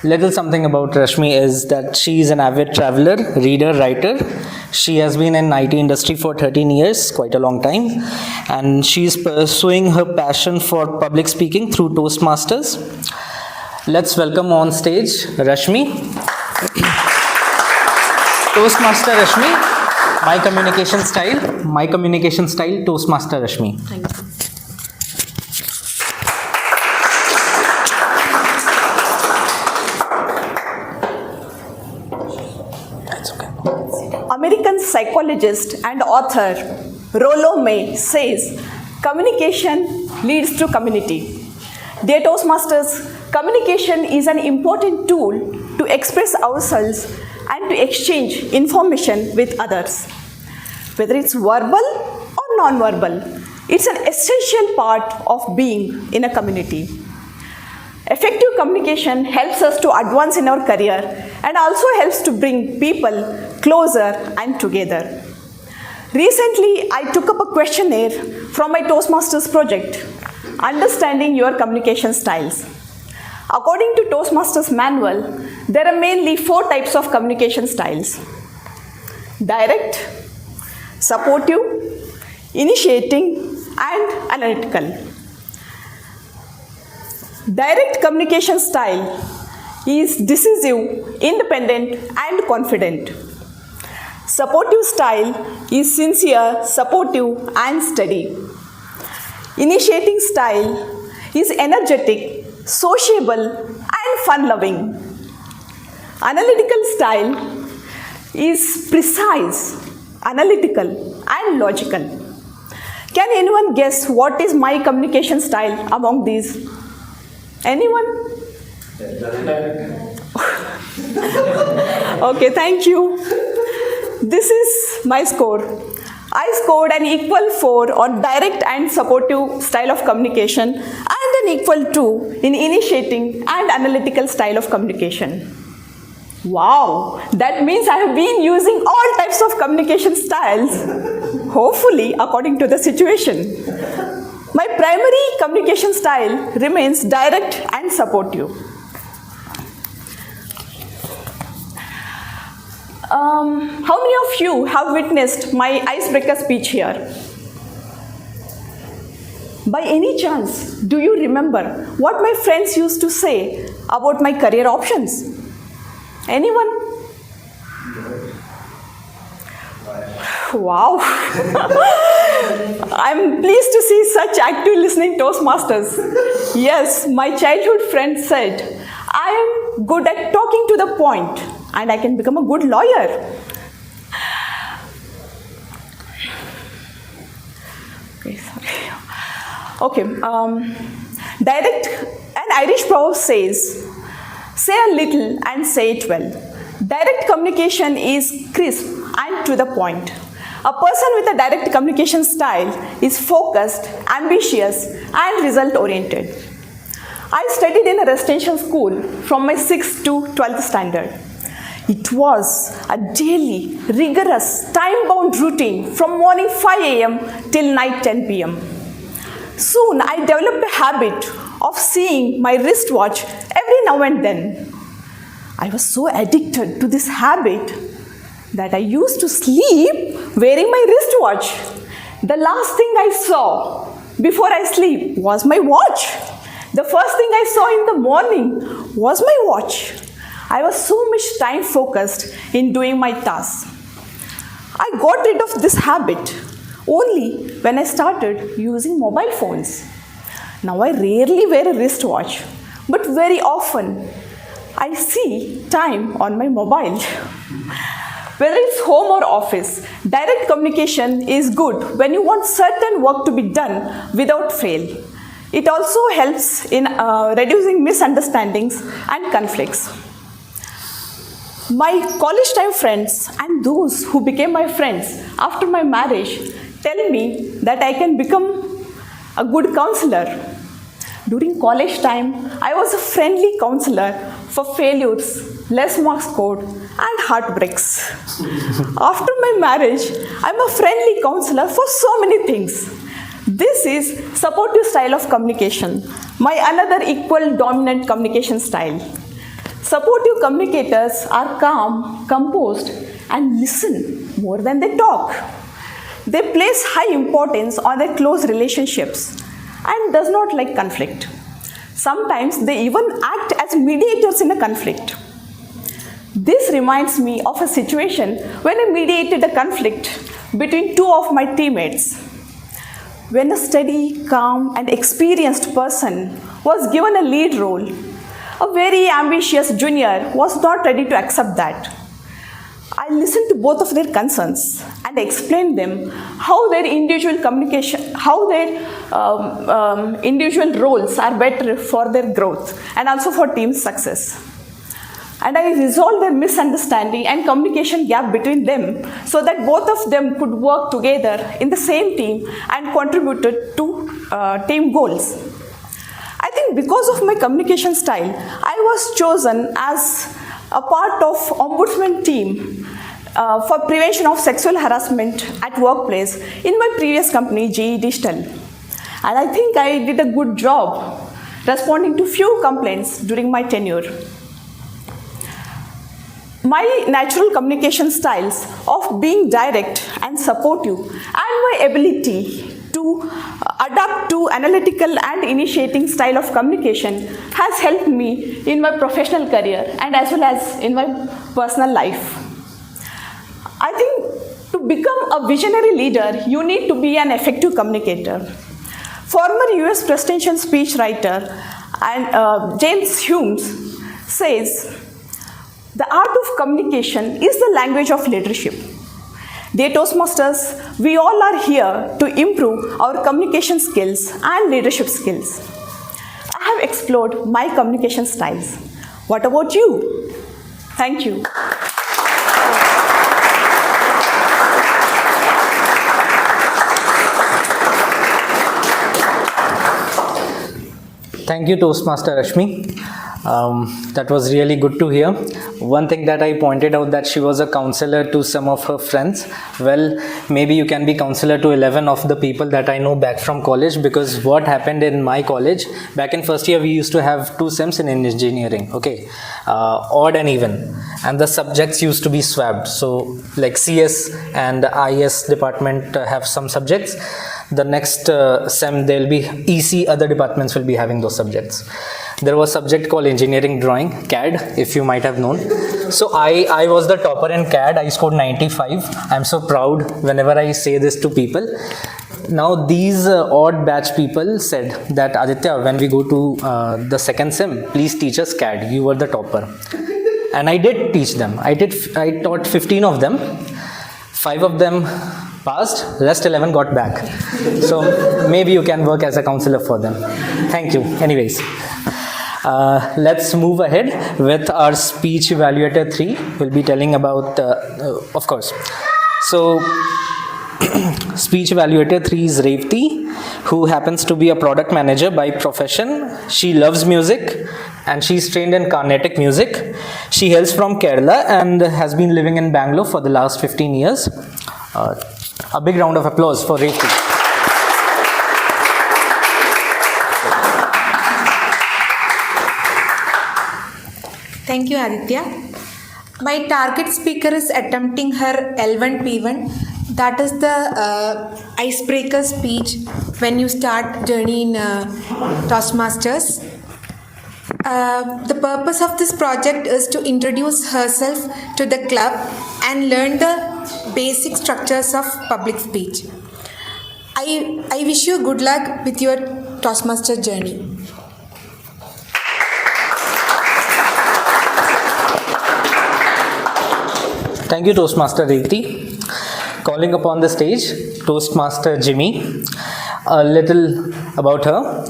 Little something about Rashmi is that she is an avid traveler, reader, writer. She has been in IT industry for 13 years, quite a long time. And she is pursuing her passion for public speaking through Toastmasters. Let's welcome on stage Rashmi. Toastmaster Rashmi, my communication style, Toastmaster Rashmi.
Thank you.
That's okay.
American psychologist and author Rollo May says, communication leads to community. Dear Toastmasters, communication is an important tool to express ourselves and to exchange information with others. Whether it's verbal or non-verbal, it's an essential part of being in a community. Effective communication helps us to advance in our career and also helps to bring people closer and together. Recently, I took up a questionnaire from my Toastmasters project, Understanding Your Communication Styles. According to Toastmasters manual, there are mainly 4 types of communication styles: direct, supportive, initiating, and analytical. Direct communication style is decisive, independent, and confident. Supportive style is sincere, supportive, and steady. Initiating style is energetic, sociable, and fun-loving. Analytical style is precise, analytical, and logical. Can anyone guess what is my communication style among these? Anyone? Okay, thank you. This is my score. I scored an equal 4 on direct and supportive style of communication and an equal 2 in initiating and analytical style of communication. Wow, that means I have been using all types of communication styles, hopefully according to the situation. My primary communication style remains direct and supportive. How many of you have witnessed my icebreaker speech here? By any chance, do you remember what my friends used to say about my career options? Anyone? Wow. I'm pleased to see such active listening Toastmasters. Yes, my childhood friend said, I am good at talking to the point and I can become a good lawyer. Okay, sorry. Okay, direct, an Irish proverb says, say a little and say it well. Direct communication is crisp and to the point. A person with a direct communication style is focused, ambitious, and result-oriented. I studied in a residential school from my 6th to 12th standard. It was a daily, rigorous, time-bound routine from morning 5 a.m. till night 10 p.m. Soon, I developed a habit of seeing my wristwatch every now and then. I was so addicted to this habit that I used to sleep wearing my wristwatch. The last thing I saw before I sleep was my watch. The first thing I saw in the morning was my watch. I was so much time focused in doing my tasks. I got rid of this habit only when I started using mobile phones. Now I rarely wear a wristwatch, but very often I see time on my mobile. Whether it's home or office, direct communication is good when you want certain work to be done without fail. It also helps in reducing misunderstandings and conflicts. My college time friends and those who became my friends after my marriage tell me that I can become a good counselor. During college time, I was a friendly counselor for failures, less marks scored, and heartbreaks. After my marriage, I'm a friendly counselor for so many things. This is supportive style of communication, my another equal dominant communication style. Supportive communicators are calm, composed, and listen more than they talk. They place high importance on their close relationships and does not like conflict. Sometimes they even act as mediators in a conflict. This reminds me of a situation when I mediated a conflict between two of my teammates. When a steady, calm, and experienced person was given a lead role, a very ambitious junior was not ready to accept that. I listened to both of their concerns and explained them how their individual communication, how their individual roles are better for their growth and also for team success. And I resolved their misunderstanding and communication gap between them so that both of them could work together in the same team and contributed to team goals. I think because of my communication style, I was chosen as a part of Ombudsman team for prevention of sexual harassment at workplace in my previous company, GE Digital. And I think I did a good job responding to few complaints during my tenure. My natural communication styles of being direct and supportive and my ability to adapt to analytical and initiating style of communication has helped me in my professional career and as well as in my personal life. I think to become a visionary leader, you need to be an effective communicator. Former US presidential speechwriter and James Humes says, the art of communication is the language of leadership. Dear Toastmasters, we all are here to improve our communication skills and leadership skills. I have explored my communication styles. What about you? Thank you.
Thank you, Toastmaster Rashmi. That was really good to hear. One thing that I pointed out that she was a counselor to some of her friends. Well, maybe you can be counselor to 11 of the people that I know back from college, because what happened in my college, back in first year we used to have 2 SEMs in engineering, okay, odd and even, and the subjects used to be swapped. So like CS and IS department have some subjects. The next SEM, there will be EC, other departments will be having those subjects. There was a subject called engineering drawing, CAD, if you might have known. So I was the topper in CAD. I scored 95. I'm so proud whenever I say this to people. Now these odd batch people said that, Aditya, when we go to the second SEM, please teach us CAD. You were the topper. And I did teach them. I taught 15 of them. 5 of them passed, rest 11 got back. So maybe you can work as a counselor for them. Thank you. Anyways. Let's move ahead with our speech evaluator 3. We'll be telling about, of course. So, speech evaluator 3 is Revati, who happens to be a product manager by profession. She loves music and she's trained in Carnatic music. She hails from Kerala and has been living in Bangalore for the last 15 years. A big round of applause for Revati.
Thank you, Aditya. My target speaker is attempting her L1 P1. That is the icebreaker speech when you start journey in Toastmasters. The purpose of this project is to introduce herself to the club and learn the basic structures of public speech. I wish you good luck with your Toastmaster journey.
Thank you, Toastmaster Revati. Calling upon the stage, Toastmaster Jimmy. A little about her.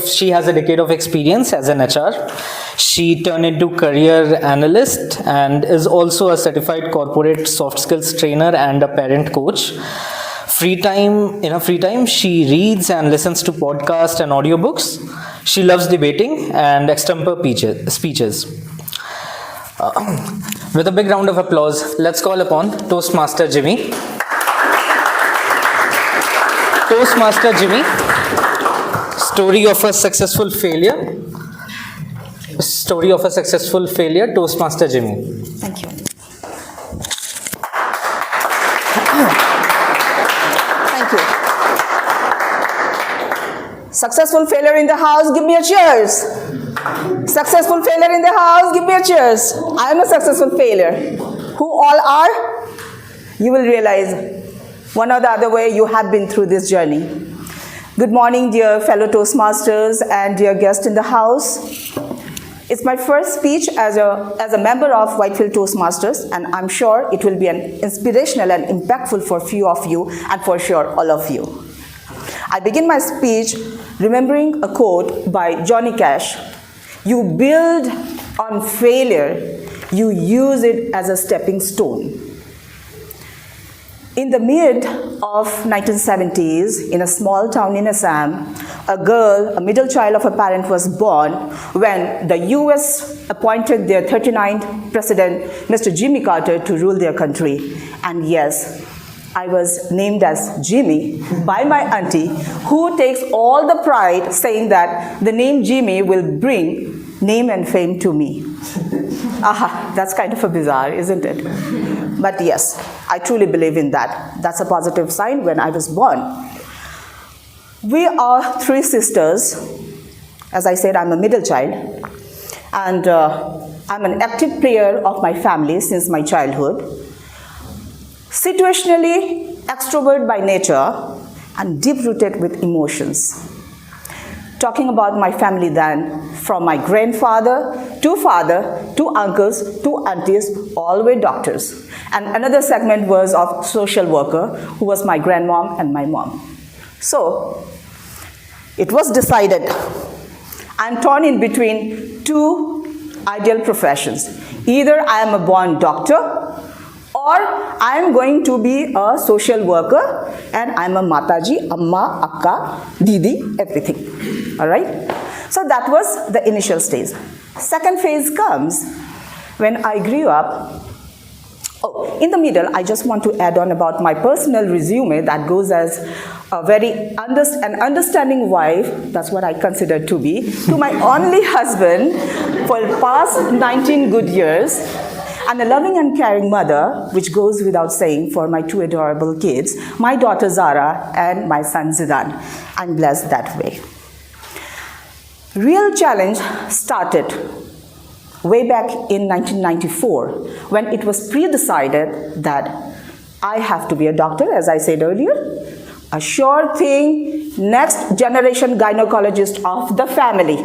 She has a decade of experience as an HR. She turned into career analyst and is also a certified corporate soft skills trainer and a parent coach. In her free time, she reads and listens to podcasts and audiobooks. She loves debating and extempore speeches. With a big round of applause, let's call upon Toastmaster Jimmy. Toastmaster Jimmy, story of a successful failure. Story of a successful failure, Toastmaster Jimmy.
Thank you. Thank you. Successful failure in the house, give me a cheers. Successful failure in the house, give me a cheers. I am a successful failure. Who all are? You will realize one or the other way you have been through this journey. Good morning, dear fellow Toastmasters and dear guests in the house. It's my first speech as a member of Whitefield Toastmasters, and I'm sure it will be an inspirational and impactful for few of you and for sure all of you. I begin my speech remembering a quote by Johnny Cash. You build on failure, you use it as a stepping stone. In the mid of 1970s, in a small town in Assam, a middle child of a parent was born when the US appointed their 39th president, Mr. Jimmy Carter, to rule their country. And yes, I was named as Jimmy by my auntie, who takes all the pride saying that the name Jimmy will bring name and fame to me. Aha, that's kind of a bizarre, isn't it? But yes, I truly believe in that. That's a positive sign when I was born. We are 3 sisters. As I said, I'm a middle child. And I'm an active player of my family since my childhood. Situationally extrovert by nature and deep-rooted with emotions. Talking about my family then, from my grandfather, to uncles, to aunties, all were doctors. And another segment was of social worker, who was my grandmom and my mom. So, it was decided, I'm torn in between 2 ideal professions. Either I am a born doctor, or I am going to be a social worker, and I'm a Mataji, Amma, Akka, Didi, everything. Alright? So that was the initial stage. Second phase comes when I grew up. Oh, in the middle, I just want to add on about my personal resume that goes as a very an understanding wife, that's what I consider to be, to my only husband for the past 19 good years.
and a loving and caring mother, which goes without saying for my two adorable kids, my daughter Zara and my son Zidane. I'm blessed that way. Real challenge started way back in 1994 when it was pre-decided that I have to be a doctor, as I said earlier, a sure thing, next generation gynecologist of the family.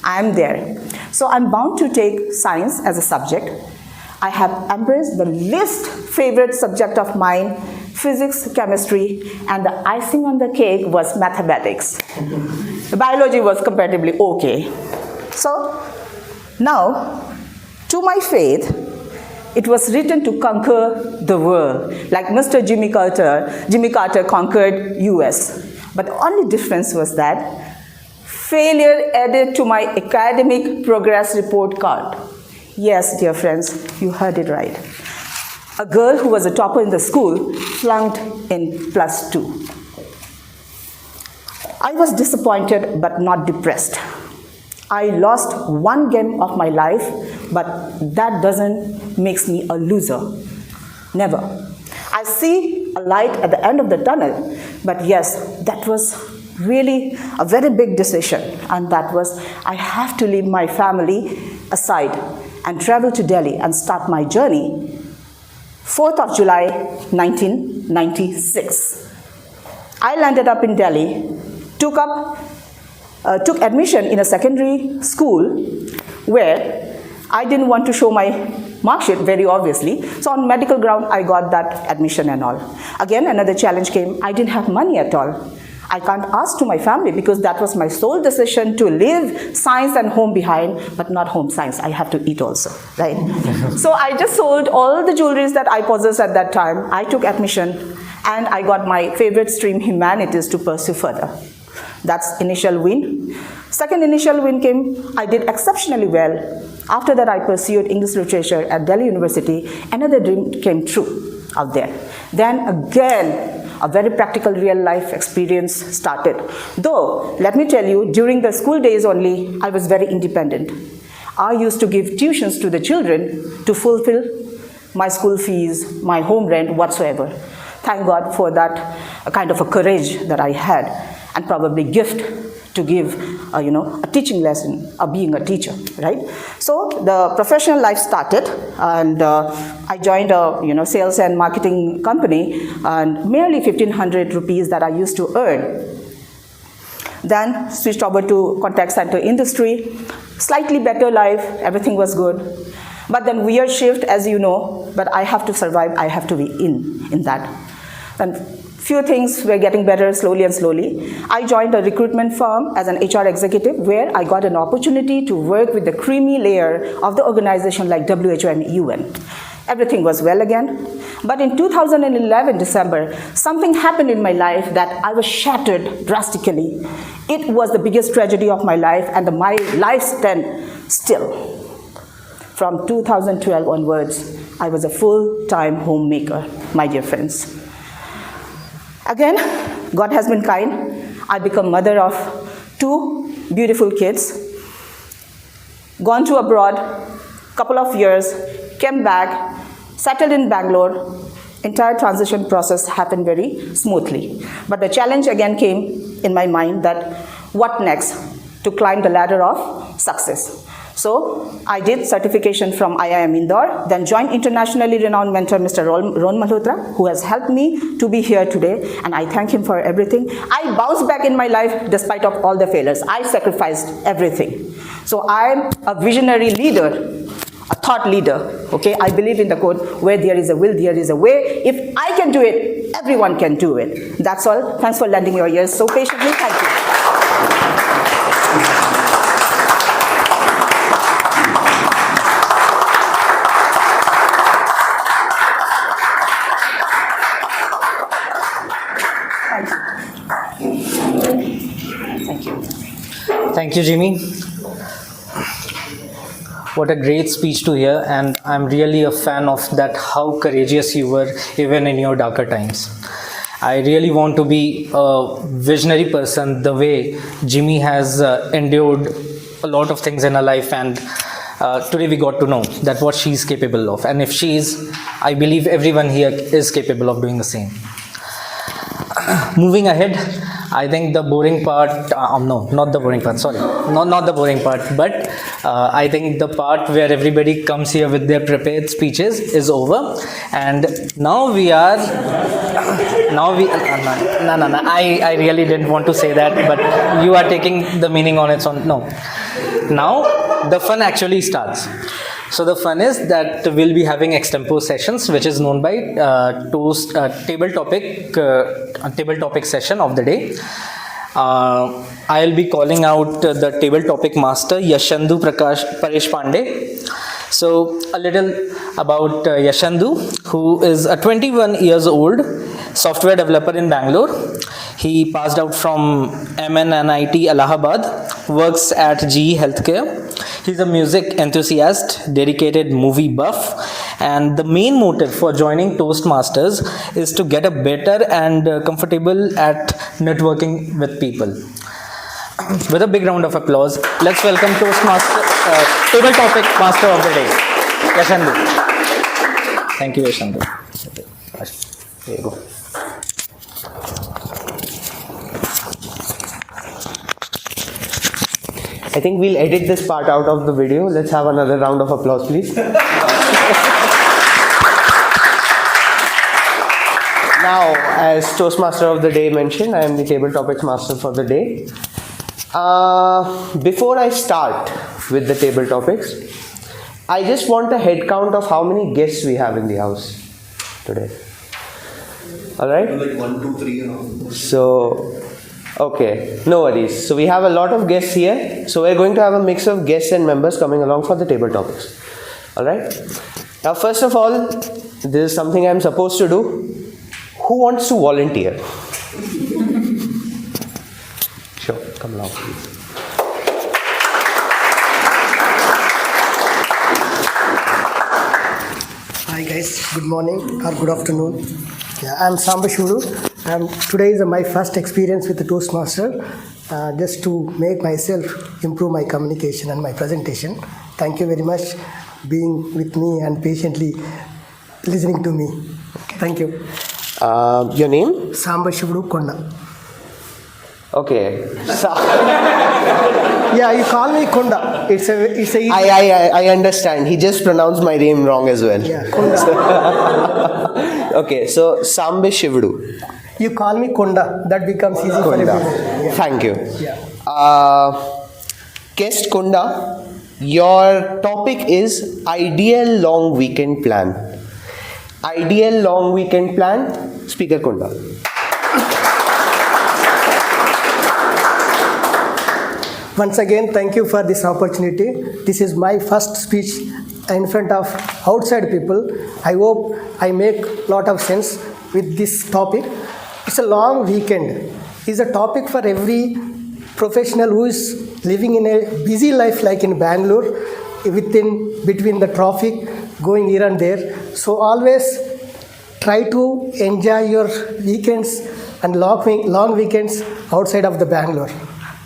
I'm there. So I'm bound to take science as a subject. I have embraced the least favorite subject of mine, physics, chemistry, and the icing on the cake was mathematics. The biology was comparatively okay. So now, to my faith, it was written to conquer the world, like Mr. Jimmy Carter conquered US. But the only difference was that failure added to my academic progress report card. Yes, dear friends, you heard it right. A girl who was a topper in the school flunked in +2. I was disappointed but not depressed. I lost one game of my life, but that doesn't make me a loser. Never. I see a light at the end of the tunnel, but yes, that was really a very big decision, and that was I have to leave my family aside and travel to Delhi and start my journey. 4th of July, 1996. I landed up in Delhi, took admission in a secondary school where I didn't want to show my mark sheet very obviously. So on medical ground, I got that admission and all. Again, another challenge came. I didn't have money at all. I can't ask to my family because that was my sole decision to leave science and home behind, but not home science. I have to eat also, right? So I just sold all the jewelries that I possessed at that time. I took admission and I got my favorite stream, humanities, to pursue further. That's initial win. Second initial win came, I did exceptionally well. After that, I pursued English literature at Delhi University. Another dream came true out there. Then again, a very practical real life experience started. Though, let me tell you, during the school days only, I was very independent. I used to give tuitions to the children to fulfill my school fees, my home rent, whatsoever. Thank God for that kind of a courage that I had, and probably gift to give, a teaching lesson of being a teacher, right? So the professional life started, and I joined a sales and marketing company, and merely 1,500 rupees that I used to earn. Then switched over to contact center industry, slightly better life, everything was good. But then weird shift, as you know, but I have to survive, I have to be in that. And few things were getting better slowly and slowly. I joined a recruitment firm as an HR executive where I got an opportunity to work with the creamy layer of the organization like WHO and UN. Everything was well again. But in 2011, December, something happened in my life that I was shattered drastically. It was the biggest tragedy of my life and my lifespan still. From 2012 onwards, I was a full-time homemaker, my dear friends. Again, God has been kind. I become mother of 2 beautiful kids. Gone to abroad, couple of years, came back, settled in Bangalore. Entire transition process happened very smoothly. But the challenge again came in my mind that what next to climb the ladder of success. So I did certification from IIM Indore, then joined internationally renowned mentor Mr. Ron Malhotra, who has helped me to be here today, and I thank him for everything. I bounced back in my life despite of all the failures. I sacrificed everything. So I'm a visionary leader, a thought leader, okay? I believe in the quote, where there is a will, there is a way. If I can do it, everyone can do it. That's all. Thanks for lending your ears so patiently. Thank you.
Thank you, Jimmy. What a great speech to hear, and I'm really a fan of that, how courageous you were even in your darker times. I really want to be a visionary person the way Jimmy has endured a lot of things in her life, and today we got to know that what she is capable of, and if she is, I believe everyone here is capable of doing the same. Moving ahead, I think the boring part, no, not the boring part, sorry, not the boring part, but I think the part where everybody comes here with their prepared speeches is over, and now we are, I really didn't want to say that, but you are taking the meaning on its own, no. Now, the fun actually starts. So the fun is that we'll be having extempo sessions, which is known by table topic session of the day. I'll be calling out the table topic master Yashandu Paresh Pandey. So a little about Yashandu, who is a 21 years old software developer in Bangalore. He passed out from MNNIT Allahabad, works at GE Healthcare. He's a music enthusiast, dedicated movie buff, and the main motive for joining Toastmasters is to get a better and comfortable at networking with people. With a big round of applause, let's welcome Toastmaster, table topic master of the day, Yashandu. Thank you, Yashandu. There you go.
I think we'll edit this part out of the video. Let's have another round of applause, please. Now, as Toastmaster of the day mentioned, I am the table topics master for the day. Before I start with the table topics, I just want a head count of how many guests we have in the house today. Alright?
Like 1, 2, 3.
So, okay, no worries. So we have a lot of guests here. So we're going to have a mix of guests and members coming along for the table topics. Alright? Now first of all, this is something I'm supposed to do. Who wants to volunteer? Sure, come along please.
Hi guys, good morning or good afternoon. Yeah, I'm Samba Shuru. Today is my first experience with the Toastmaster, just to make myself improve my communication and my presentation. Thank you very much being with me and patiently listening to me. Thank you.
Your name?
Samba Shuru Konda.
Okay.
Yeah, you call me Konda. It's a.
I understand. He just pronounced my name wrong as well.
Yeah, Konda.
Okay, so Sambe Shivdu.
You call me Konda. That becomes easy for everyone. Yeah.
Thank you.
Yeah.
Guest Konda, your topic is ideal long weekend plan. Ideal long weekend plan, Speaker Konda.
Once again, thank you for this opportunity. This is my first speech in front of outside people. I hope I make a lot of sense with this topic. It's a long weekend. It's a topic for every professional who is living in a busy life like in Bangalore, between the traffic, going here and there. So always try to enjoy your weekends and long weekends outside of the Bangalore.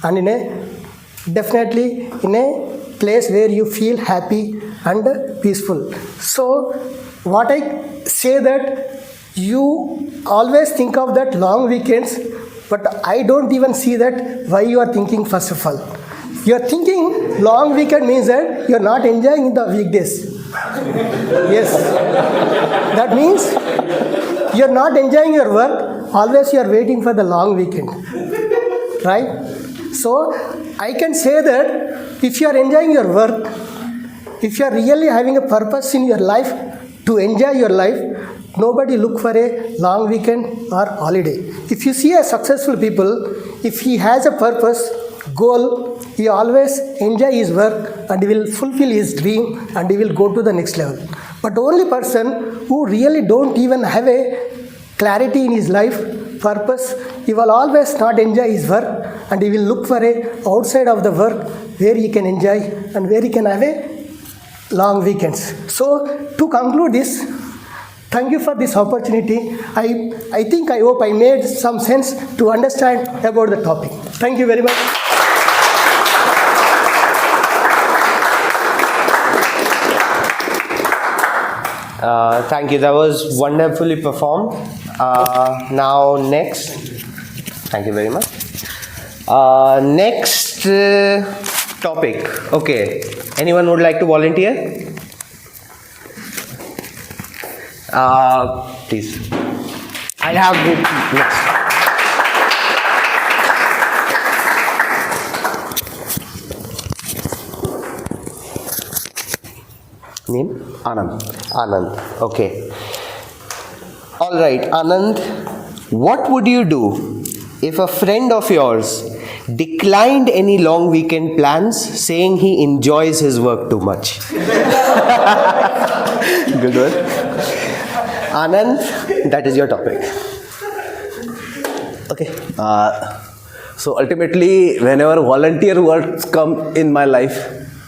And definitely in a place where you feel happy and peaceful. So what I say that you always think of that long weekends, but I don't even see that why you are thinking first of all. You are thinking long weekend means that you are not enjoying the weekdays. Yes. That means you are not enjoying your work, always you are waiting for the long weekend. Right? So I can say that if you are enjoying your work, if you are really having a purpose in your life to enjoy your life, nobody look for a long weekend or holiday. If you see a successful people, if he has a purpose, goal, he always enjoy his work and he will fulfill his dream and he will go to the next level. But the only person who really don't even have a clarity in his life, purpose, he will always not enjoy his work and he will look for a outside of the work where he can enjoy and where he can have a long weekends. So to conclude this, thank you for this opportunity. I hope I made some sense to understand about the topic. Thank you very much.
Thank you. That was wonderfully performed. Now next. Thank you very much. Next topic. Okay. Anyone would like to volunteer? Please. I'll have the next. Name? Anand. Anand. Okay. All right, Anand. What would you do if a friend of yours declined any long weekend plans, saying he enjoys his work too much? Good one. Anand, that is your topic.
Okay. So ultimately, whenever volunteer works come in my life,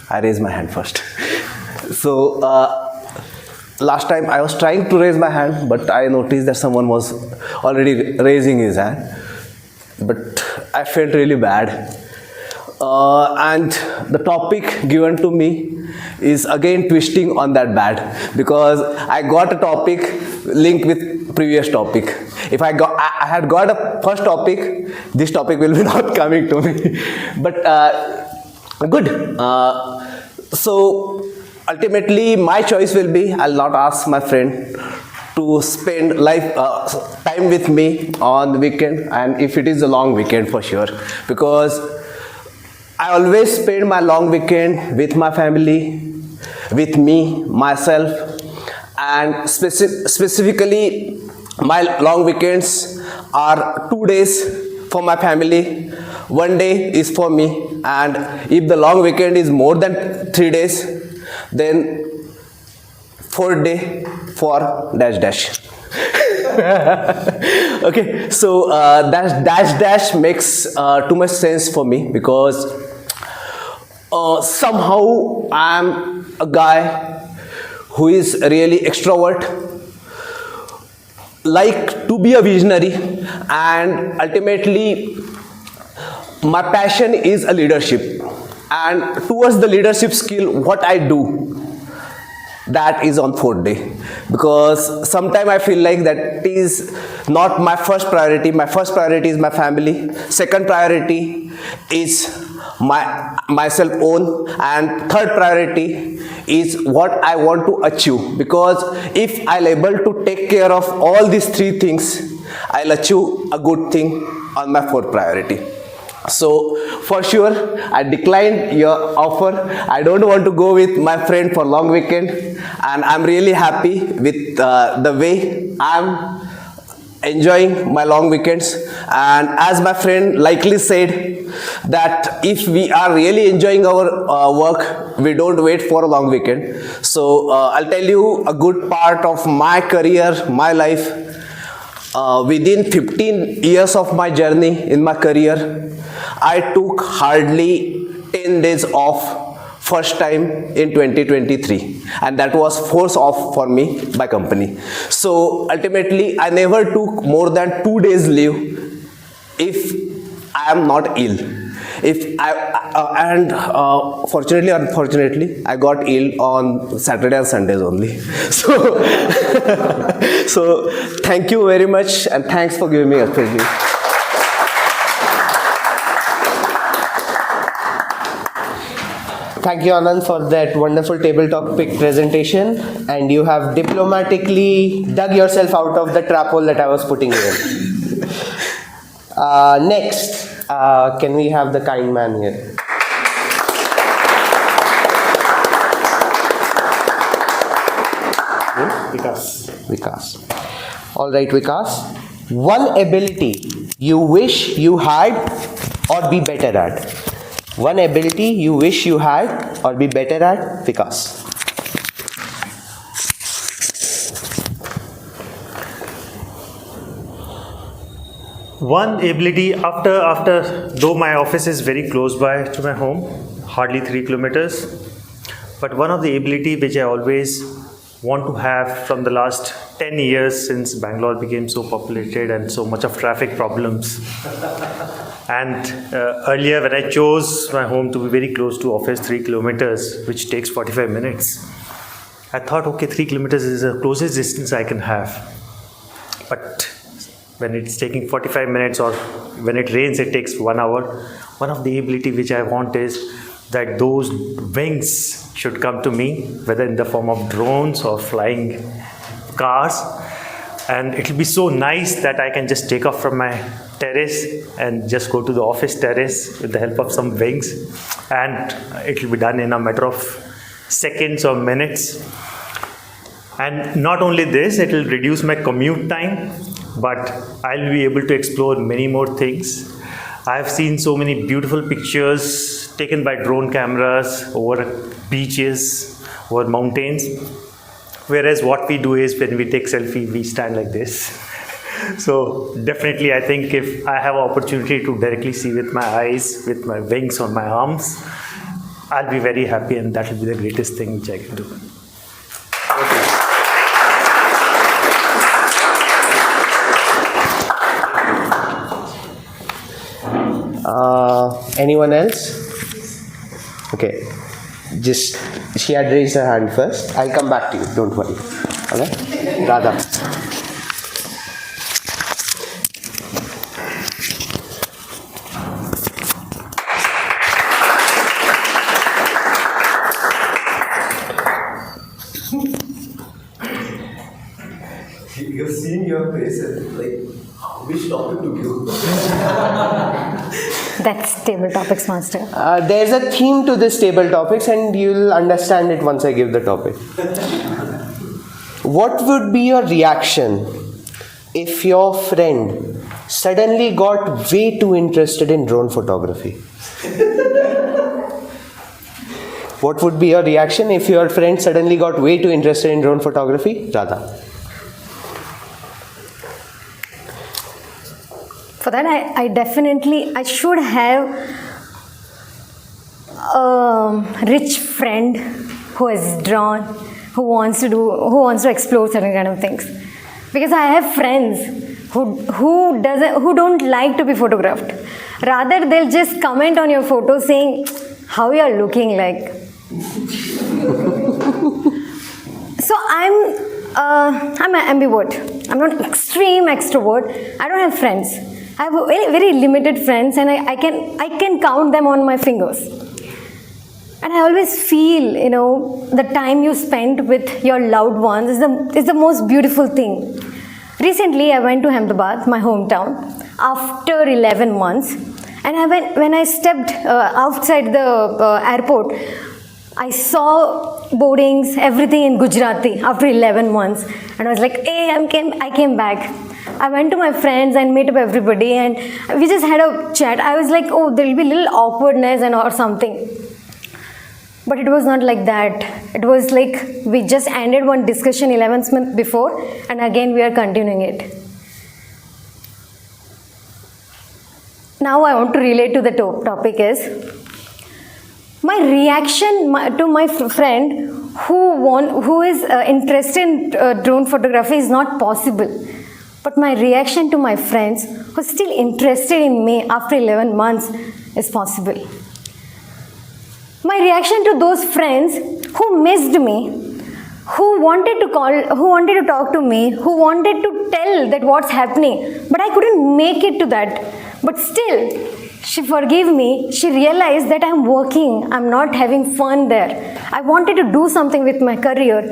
I raise my hand first. So last time I was trying to raise my hand, but I noticed that someone was already raising his hand. But I felt really bad. And the topic given to me is again twisting on that bad, because I got a topic linked with previous topic. If I had got a first topic, this topic will be not coming to me. But good. So ultimately, my choice will be, I'll not ask my friend to spend time with me on the weekend, and if it is a long weekend for sure, because I always spend my long weekend with my family, with me, myself, and specifically my long weekends are 2 days for my family, 1 day is for me, and if the long weekend is more than 3 days, then 4th day for dash. Okay, so dash makes too much sense for me, because somehow I'm a guy who is really extrovert, like to be a visionary, and ultimately my passion is a leadership, and towards the leadership skill, what I do, that is on 4th day, because sometimes I feel like that is not my first priority. My first priority is my family, second priority is myself own, and third priority is what I want to achieve, because if I'm able to take care of all these 3 things, I'll achieve a good thing on my 4th priority. So for sure, I declined your offer. I don't want to go with my friend for long weekend, and I'm really happy with the way I'm enjoying my long weekends. And as my friend likely said, that if we are really enjoying our work, we don't wait for a long weekend. So I'll tell you a good part of my career, my life. Within 15 years of my journey in my career, I took hardly 10 days off first time in 2023, and that was forced off for me by company. So ultimately, I never took more than 2 days leave if I am not ill. Fortunately, unfortunately, I got ill on Saturday and Sundays only. So, so thank you very much, and thanks for giving me a opportunity.
Thank you, Anand, for that wonderful table topic presentation, and you have diplomatically dug yourself out of the trap hole that I was putting you in. Next, can we have the kind man here? Vikas. All right, Vikas. One ability you wish you had or be better at. One ability you wish you had or be better at, Vikas.
One ability after though my office is very close by to my home, hardly 3 kilometers, but one of the ability which I always want to have from the last 10 years since Bangalore became so populated and so much of traffic problems. And earlier when I chose my home to be very close to office, 3 kilometers, which takes 45 minutes, I thought, okay, 3 kilometers is the closest distance I can have. But when it's taking 45 minutes or when it rains, it takes 1 hour. One of the ability which I want is that those wings should come to me, whether in the form of drones or flying cars. And it will be so nice that I can just take off from my terrace and just go to the office terrace with the help of some wings. And it will be done in a matter of seconds or minutes. And not only this, it will reduce my commute time, but I'll be able to explore many more things. I've seen so many beautiful pictures taken by drone cameras over beaches, over mountains. Whereas what we do is when we take selfie, we stand like this. So definitely I think if I have opportunity to directly see with my eyes, with my wings on my arms, I'll be very happy, and that will be the greatest thing which I can do.
Anyone else? Okay, just she had raised her hand first. I'll come back to you, don't worry. Okay, Radha.
You've seen your face and like, which topic to give?
That's table topics, master.
There's a theme to this table topics, and you'll understand it once I give the topic. What would be your reaction if your friend suddenly got way too interested in drone photography? What would be your reaction if your friend suddenly got way too interested in drone photography? Radha.
For that, I should have a rich friend who is drawn, who wants to explore certain kind of things. Because I have friends who don't like to be photographed. Rather, they'll just comment on your photo saying how you are looking like. So I'm an ambivert. I'm not extreme extrovert. I don't have friends. I have very, very limited friends, and I can count them on my fingers. And I always feel, the time you spend with your loved ones is the most beautiful thing. Recently, I went to Ahmedabad, my hometown, after 11 months. And when I stepped outside the airport, I saw boardings, everything in Gujarati after 11 months. And I was like, hey, I came back. I went to my friends and met up everybody, and we just had a chat. I was like, oh, there will be a little awkwardness or something. But it was not like that. It was like we just ended one discussion 11th month before, and again we are continuing it. Now I want to relate to the topic is my reaction to my friend who is interested in drone photography is not possible. But my reaction to my friends who are still interested in me after 11 months is possible. My reaction to those friends who missed me, who wanted to talk to me, who wanted to tell that what's happening, but I couldn't make it to that. But still, she forgave me. She realized that I'm working, I'm not having fun there. I wanted to do something with my career.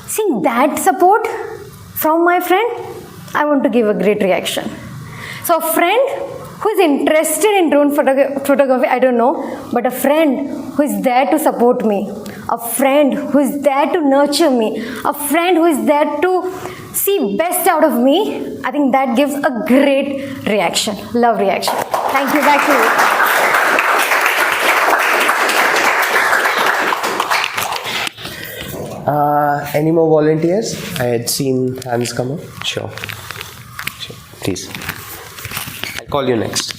Seeing that support from my friend, I want to give a great reaction. So a friend who is interested in drone photography, I don't know, but a friend who is there to support me, a friend who is there to nurture me, a friend who is there to see best out of me, I think that gives a great reaction, love reaction. Thank you, back to you.
Any more volunteers? I had seen hands come up. Sure. Please. I'll call you next.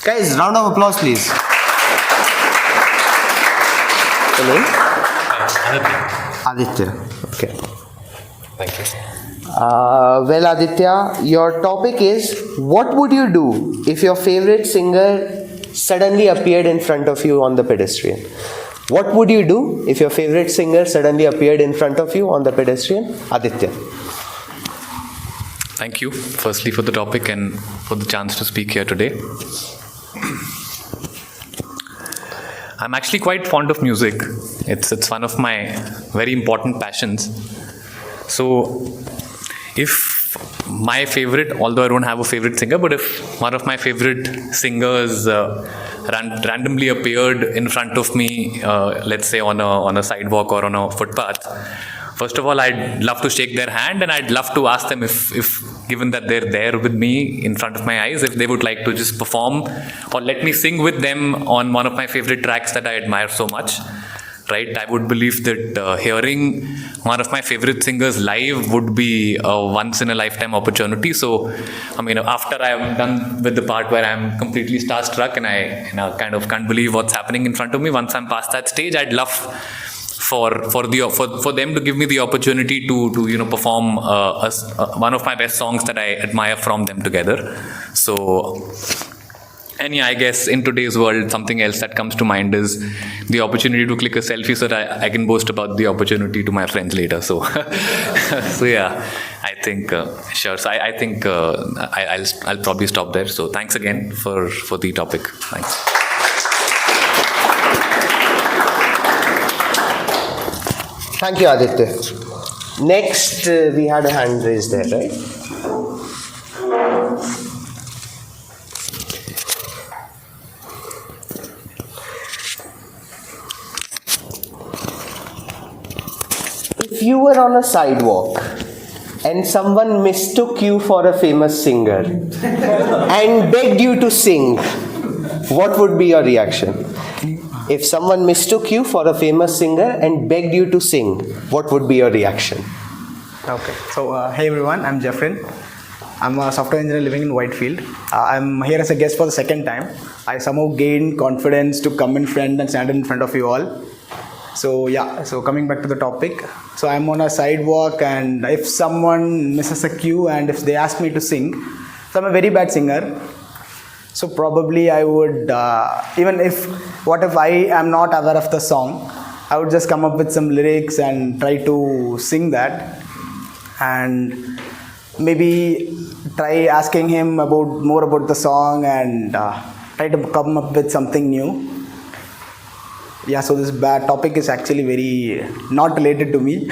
Guys, round of applause, please. Your name? Aditya. Okay.
Thank you.
Well, Aditya, your topic is what would you do if your favorite singer suddenly appeared in front of you on the pedestrian? What would you do if your favorite singer suddenly appeared in front of you on the pedestrian? Aditya.
Thank you, firstly, for the topic and for the chance to speak here today. I'm actually quite fond of music. It's one of my very important passions. So, if my favorite, although I don't have a favorite singer, but if one of my favorite singers randomly appeared in front of me, let's say on a sidewalk or on a footpath, first of all, I'd love to shake their hand, and I'd love to ask them if given that they're there with me in front of my eyes, if they would like to just perform or let me sing with them on one of my favorite tracks that I admire so much. Right? I would believe that hearing one of my favorite singers live would be a once in a lifetime opportunity. So, I mean, after I am done with the part where I'm completely starstruck and I kind of can't believe what's happening in front of me, once I'm past that stage, I'd love for them to give me the opportunity to perform one of my best songs that I admire from them together. So, and yeah, I guess in today's world, something else that comes to mind is the opportunity to click a selfie so that I can boast about the opportunity to my friends later. So, so yeah, I think sure. So I think I'll probably stop there. So thanks again for the topic. Thanks.
Thank you, Aditya. Next, we had a hand raised there, right? If you were on a sidewalk and someone mistook you for a famous singer and begged you to sing, what would be your reaction? If someone mistook you for a famous singer and begged you to sing, what would be your reaction?
Okay, so hey everyone, I'm Jeffrin. I'm a software engineer living in Whitefield. I'm here as a guest for the second time. I somehow gained confidence to come in front and stand in front of you all. So yeah, so coming back to the topic. So I'm on a sidewalk, and if someone misses a cue and if they ask me to sing, so I'm a very bad singer. So probably I would, what if I am not aware of the song, I would just come up with some lyrics and try to sing that, and maybe try asking him more about the song and try to come up with something new. Yeah, so this bad topic is actually very not related to me.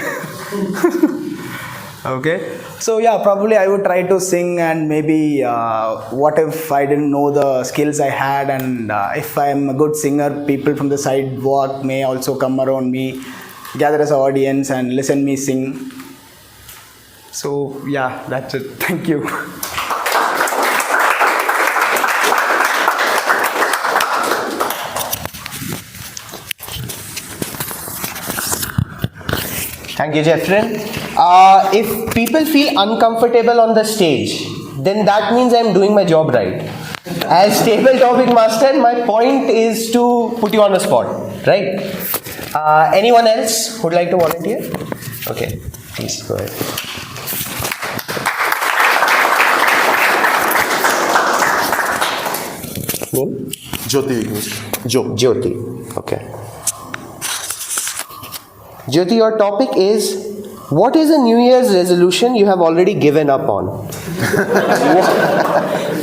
Okay, so yeah, probably I would try to sing, and maybe what if I didn't know the skills I had, and if I'm a good singer, people from the sidewalk may also come around me, gather as an audience and listen me sing. So yeah, that's it. Thank you.
Thank you, Jeffrin. If people feel uncomfortable on the stage, then that means I'm doing my job right. As table topic master, my point is to put you on the spot, right? Anyone else who'd like to volunteer? Okay, please go ahead. Name? Jyoti. Okay. Jyoti, your topic is, what is a New Year's resolution you have already given up on?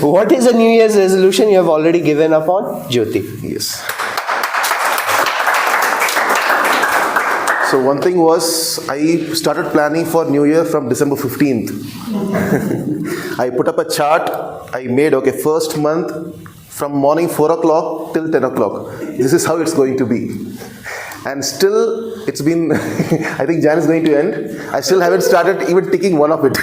What is a New Year's resolution you have already given up on? Jyoti.
Yes. So one thing was, I started planning for New Year from December 15th. I put up a chart. I made, first month from morning 4 o'clock till 10 o'clock. This is how it's going to be. And still, it's been, I think Jan is going to end. I still haven't started even ticking one of it.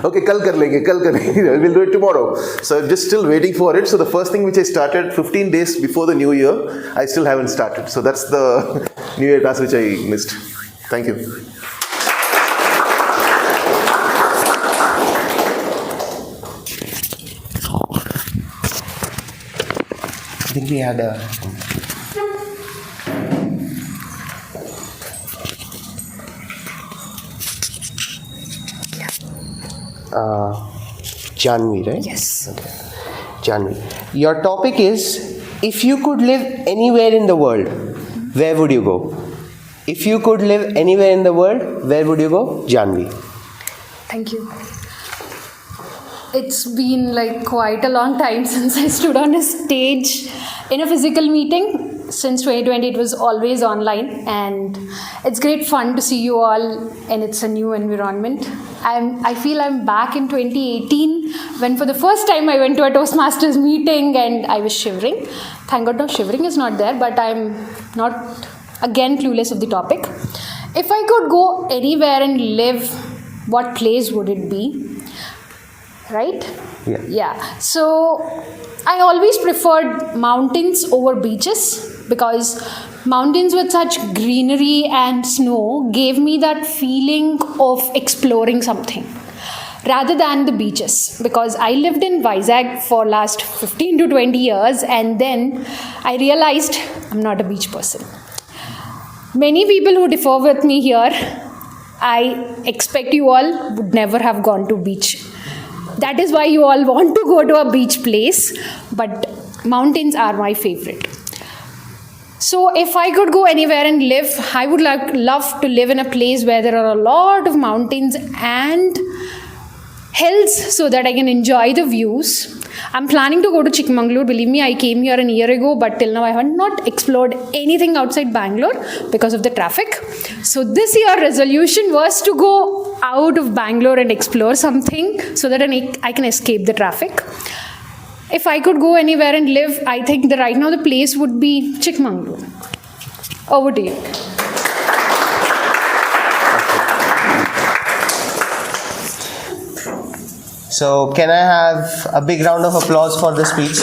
Okay, kal kar lenge, we'll do it tomorrow. So I'm just still waiting for it. So the first thing which I started 15 days before the new year, I still haven't started. So that's the New Year task which I missed. Thank you.
I think we had a... Janvi, right?
Yes.
Okay. Janvi. Your topic is, if you could live anywhere in the world, where would you go? If you could live anywhere in the world, where would you go? Janvi.
Thank you. It's been like quite a long time since I stood on a stage in a physical meeting. Since 2020, it was always online, and it's great fun to see you all, and it's a new environment. I feel I'm back in 2018 when for the first time I went to a Toastmasters meeting and I was shivering. Thank God, no shivering is not there, but I'm not again clueless of the topic. If I could go anywhere and live, what place would it be? Right? Yeah. So I always preferred mountains over beaches because mountains with such greenery and snow gave me that feeling of exploring something rather than the beaches, because I lived in Vizag for last 15 to 20 years and then I realized I'm not a beach person. Many people who differ with me here, I expect you all would never have gone to beach. That is why you all want to go to a beach place, but mountains are my favorite. So if I could go anywhere and live, I would love to live in a place where there are a lot of mountains and hills so that I can enjoy the views. I'm planning to go to Chikmagalur. Believe me, I came here a year ago, but till now I have not explored anything outside Bangalore because of the traffic. So this year resolution was to go out of Bangalore and explore something so that I can escape the traffic. If I could go anywhere and live, I think that right now the place would be Chikmagalur. Over to you.
So can I have a big round of applause for the speech?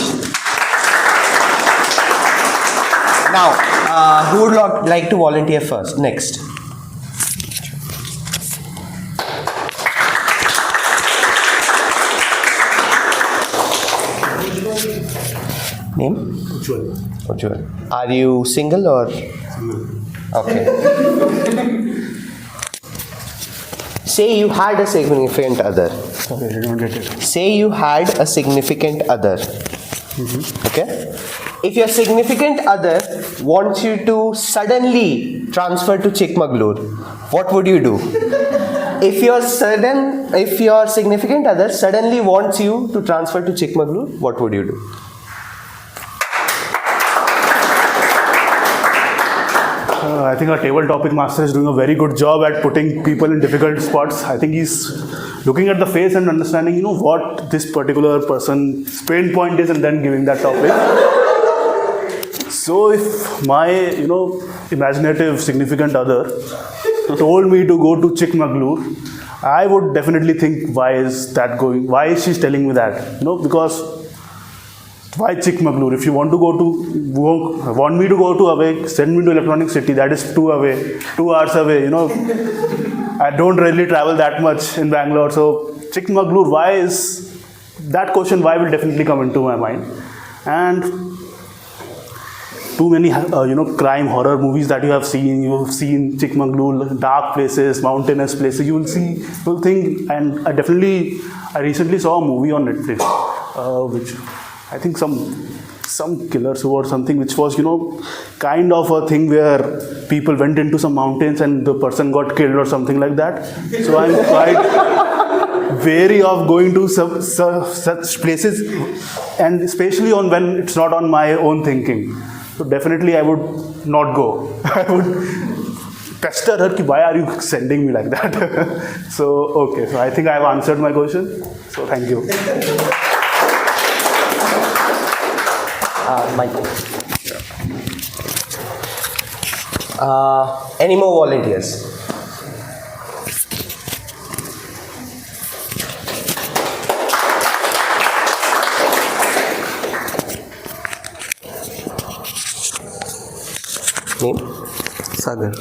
Now, who would like to volunteer first? Next. Name? Ujjwal. Are you single or? Single. Okay. Say you had a significant other.
Okay, I don't get it.
Say you had a significant other. Okay? If your significant other wants you to suddenly transfer to Chikmagalur, what would you do? If your significant other suddenly wants you to transfer to Chikmagalur, what would you do?
I think our table topic master is doing a very good job at putting people in difficult spots. I think he's looking at the face and understanding, what this particular person's pain point is and then giving that topic. So if my, imaginative significant other told me to go to Chikmagalur, I would definitely think, why is she telling me that? Because why Chikmagalur? If you want me to go to away, send me to Electronic City. That is 2 hours away. I don't really travel that much in Bangalore. So Chikmagalur, why is that question? Why will definitely come into my mind. And too many crime horror movies that you have seen. You have seen Chikmagalur, dark places, mountainous places. You will think. And I recently saw a movie on Netflix, which I think some killers or something, which was kind of a thing where people went into some mountains and the person got killed or something like that. So I'm quite wary of going to such places, and especially when it's not on my own thinking. So definitely I would not go. I would pester her, why are you sending me like that? So I think I've answered my question. So thank you.
Michael. Any more volunteers? Name?
Sagar.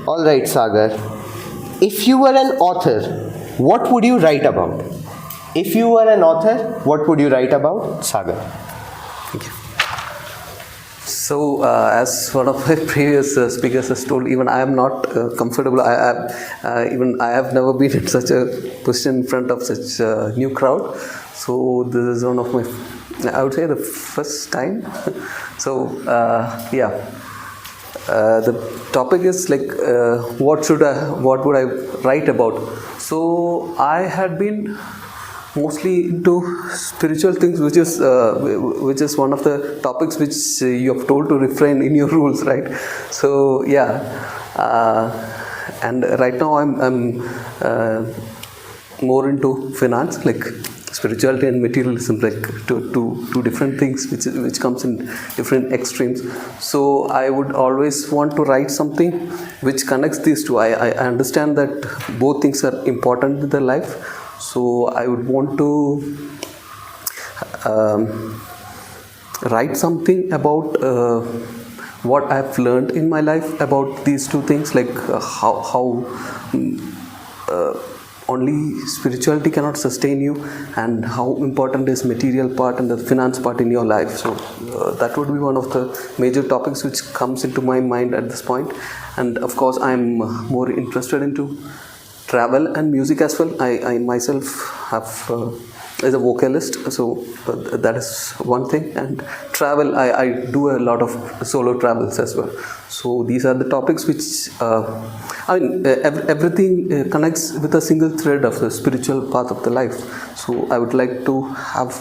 All right, Sagar. If you were an author, what would you write about? If you were an author, what would you write about? Sagar.
Thank you. So, as one of my previous speakers has told, even I am not comfortable. I have never been in such a position in front of such a new crowd. So, this is one of my I would say the first time. So the topic is like what would I write about? So I had been mostly into spiritual things, which is one of the topics which you have told to refrain in your rules, right? So and right now I'm more into finance, like spirituality and materialism, like two different things which comes in different extremes. So I would always want to write something which connects these two. I understand that both things are important in the life. So I would want to write something about what I've learned in my life about these two things, like how only spirituality cannot sustain you, and how important is material part and the finance part in your life. So that would be one of the major topics which comes into my mind at this point. And of course I'm more interested into travel and music as well. I myself have is a vocalist, so that is one thing. And travel, I do a lot of solo travels as well. So these are the topics which everything connects with a single thread of the spiritual path of the life. So I would like to have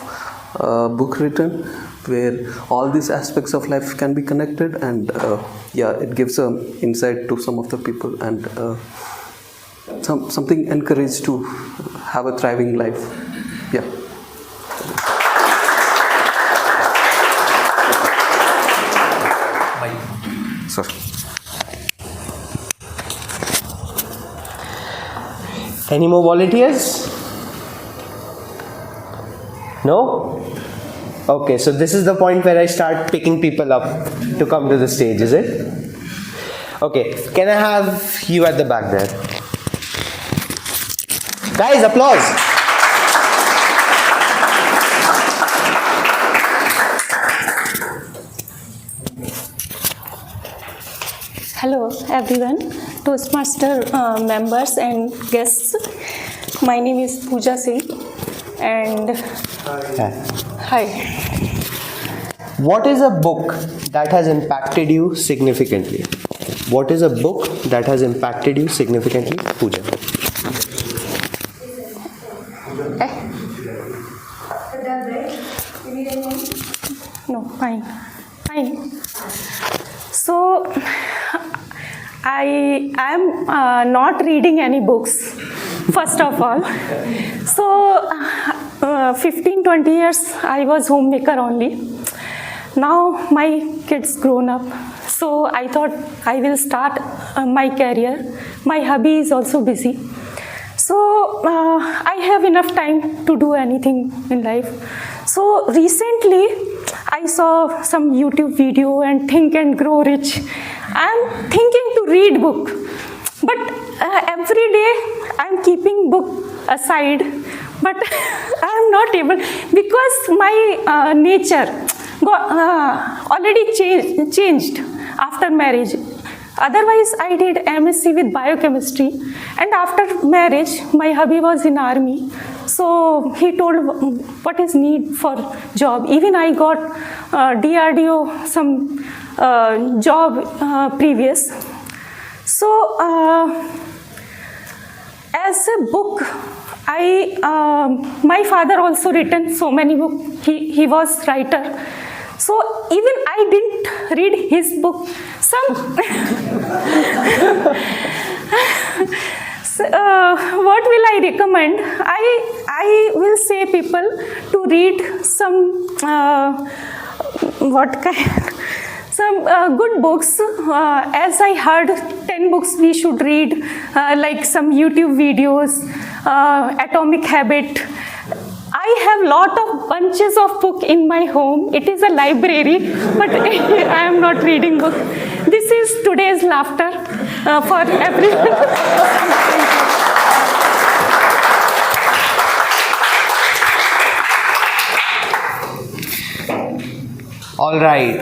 a book written where all these aspects of life can be connected, and it gives an insight to some of the people, and something encouraged to have a thriving life. Yeah. Sir.
Any more volunteers? No? Okay, so this is the point where I start picking people up to come to the stage, is it? Okay, can I have you at the back there? Guys, applause!
Hello everyone, Toastmaster members and guests. My name is Pooja Singh and hi.
What is a book that has impacted you significantly? What is a book that has impacted you significantly, Pooja?
No, fine. So I am not reading any books, first of all. So 15-20 years I was homemaker only. Now my kids grown up, so I thought I will start my career. My hubby is also busy, so I have enough time to do anything in life. So recently I saw some YouTube video and Think and Grow Rich. I'm thinking to read book, but every day I'm keeping book aside, but I'm not able, because my nature got already changed after marriage. Otherwise, I did MSc with biochemistry, and after marriage, my hubby was in army. So he told what is need for job. Even I got DRDO some job previous. So as a book, my father also written so many books. He was writer. So even I didn't read his book. What will I recommend? I will say people to read some good books. As I heard, 10 books we should read, like some YouTube videos, Atomic Habit. I have lot of bunches of book in my home. It is a library, but I am not reading book. This is today's laughter for everyone.
All right.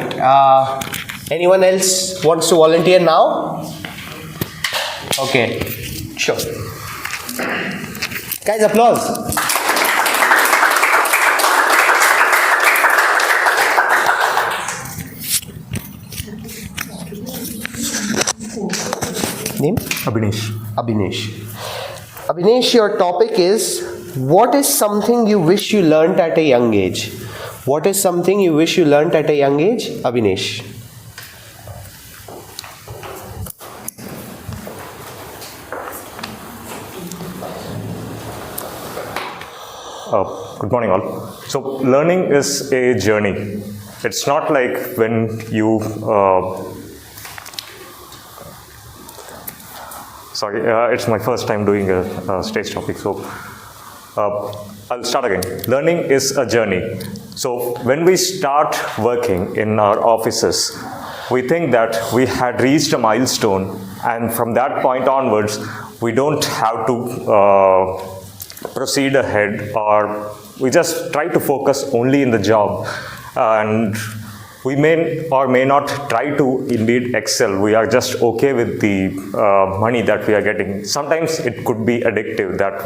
Anyone else wants to volunteer now? Okay, sure. Guys, applause. name?
Abhinesh.
Abhinesh. Abhinesh, your topic is, what is something you wish you learnt at a young age? What is something you wish you learnt at a young age? Abhinesh.
Good morning, all. So, learning is a journey. It's not like when you. It's my first time doing a stage topic, so I'll start again. Learning is a journey. So, when we start working in our offices, we think that we had reached a milestone, and from that point onwards, we don't have to proceed ahead, or we just try to focus only in the job, and we may or may not try to indeed excel. We are just okay with the money that we are getting. Sometimes it could be addictive, that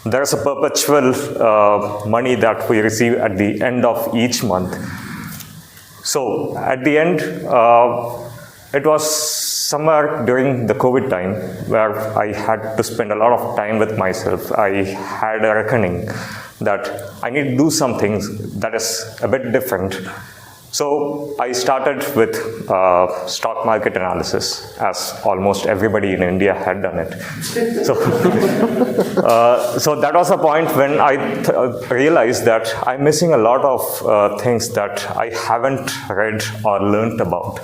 there's a perpetual money that we receive at the end of each month. So at the end, it was somewhere during the COVID time where I had to spend a lot of time with myself. I had a reckoning that I need to do something that is a bit different. So I started with stock market analysis, as almost everybody in India had done it. So, so that was a point when I realized that I'm missing a lot of things that I haven't read or learnt about.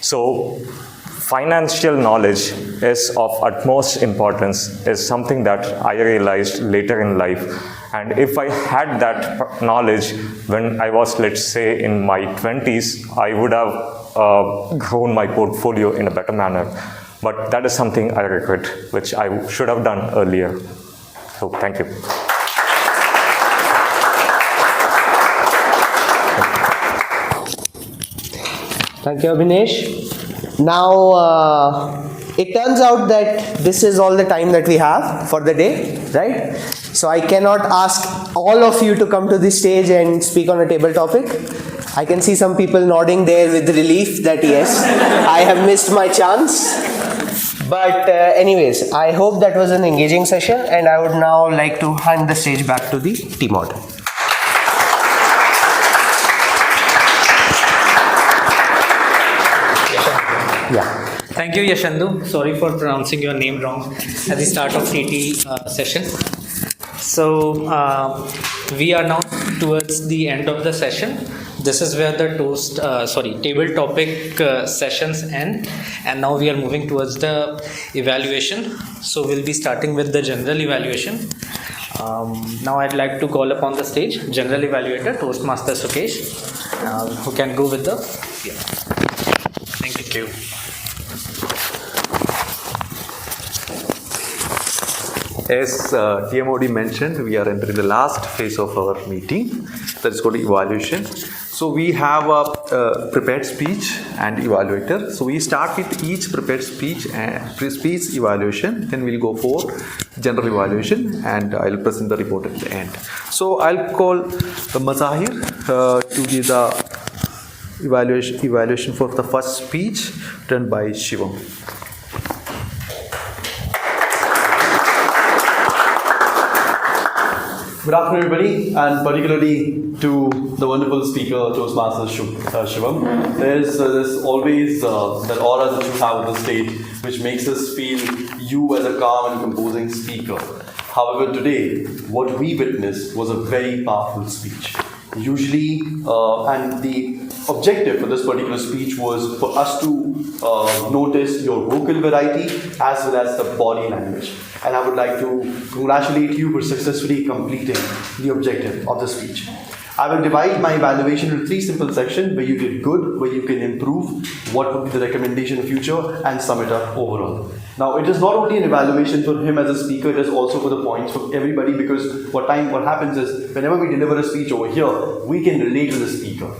So financial knowledge is of utmost importance, is something that I realized later in life. And if I had that knowledge when I was, let's say, in my 20s, I would have grown my portfolio in a better manner. But that is something I regret, which I should have done earlier. So thank you.
Thank you, Abhinesh. Now, it turns out that this is all the time that we have for the day, right? So I cannot ask all of you to come to the stage and speak on a table topic. I can see some people nodding there with relief that yes, I have missed my chance. But anyways, I hope that was an engaging session, and I would now like to hand the stage back to the TMOD.
Yeah. Thank you, Yashandu. Sorry for pronouncing your name wrong at the start of TT session. So we are now towards the end of the session. This is where the table topic sessions end, and now we are moving towards the evaluation. So we'll be starting with the general evaluation. Now I'd like to call upon the stage General Evaluator Toastmaster Sukesh, who can go with the. Yeah. Thank you.
As TMOD mentioned, we are entering the last phase of our meeting, that is called evaluation. So we have a prepared speech and evaluator. So we start with each prepared speech and speech evaluation, then we'll go for general evaluation, and I'll present the report at the end. So I'll call the Mazahir to give the evaluation for the first speech done by Shivam.
Good afternoon, everybody, and particularly to the wonderful speaker, Toastmaster Shivam. There's always that aura that you have on the stage, which makes us feel you as a calm and composing speaker. However, today, what we witnessed was a very powerful speech. Usually, and the objective for this particular speech was for us to notice your vocal variety as well as the body language. And I would like to congratulate you for successfully completing the objective of the speech. I will divide my evaluation into 3 simple sections: where you did good, where you can improve, what would be the recommendation in future, and sum it up overall. Now, it is not only an evaluation for him as a speaker, it is also for the points for everybody, because what happens is, whenever we deliver a speech over here, we can relate to the speaker.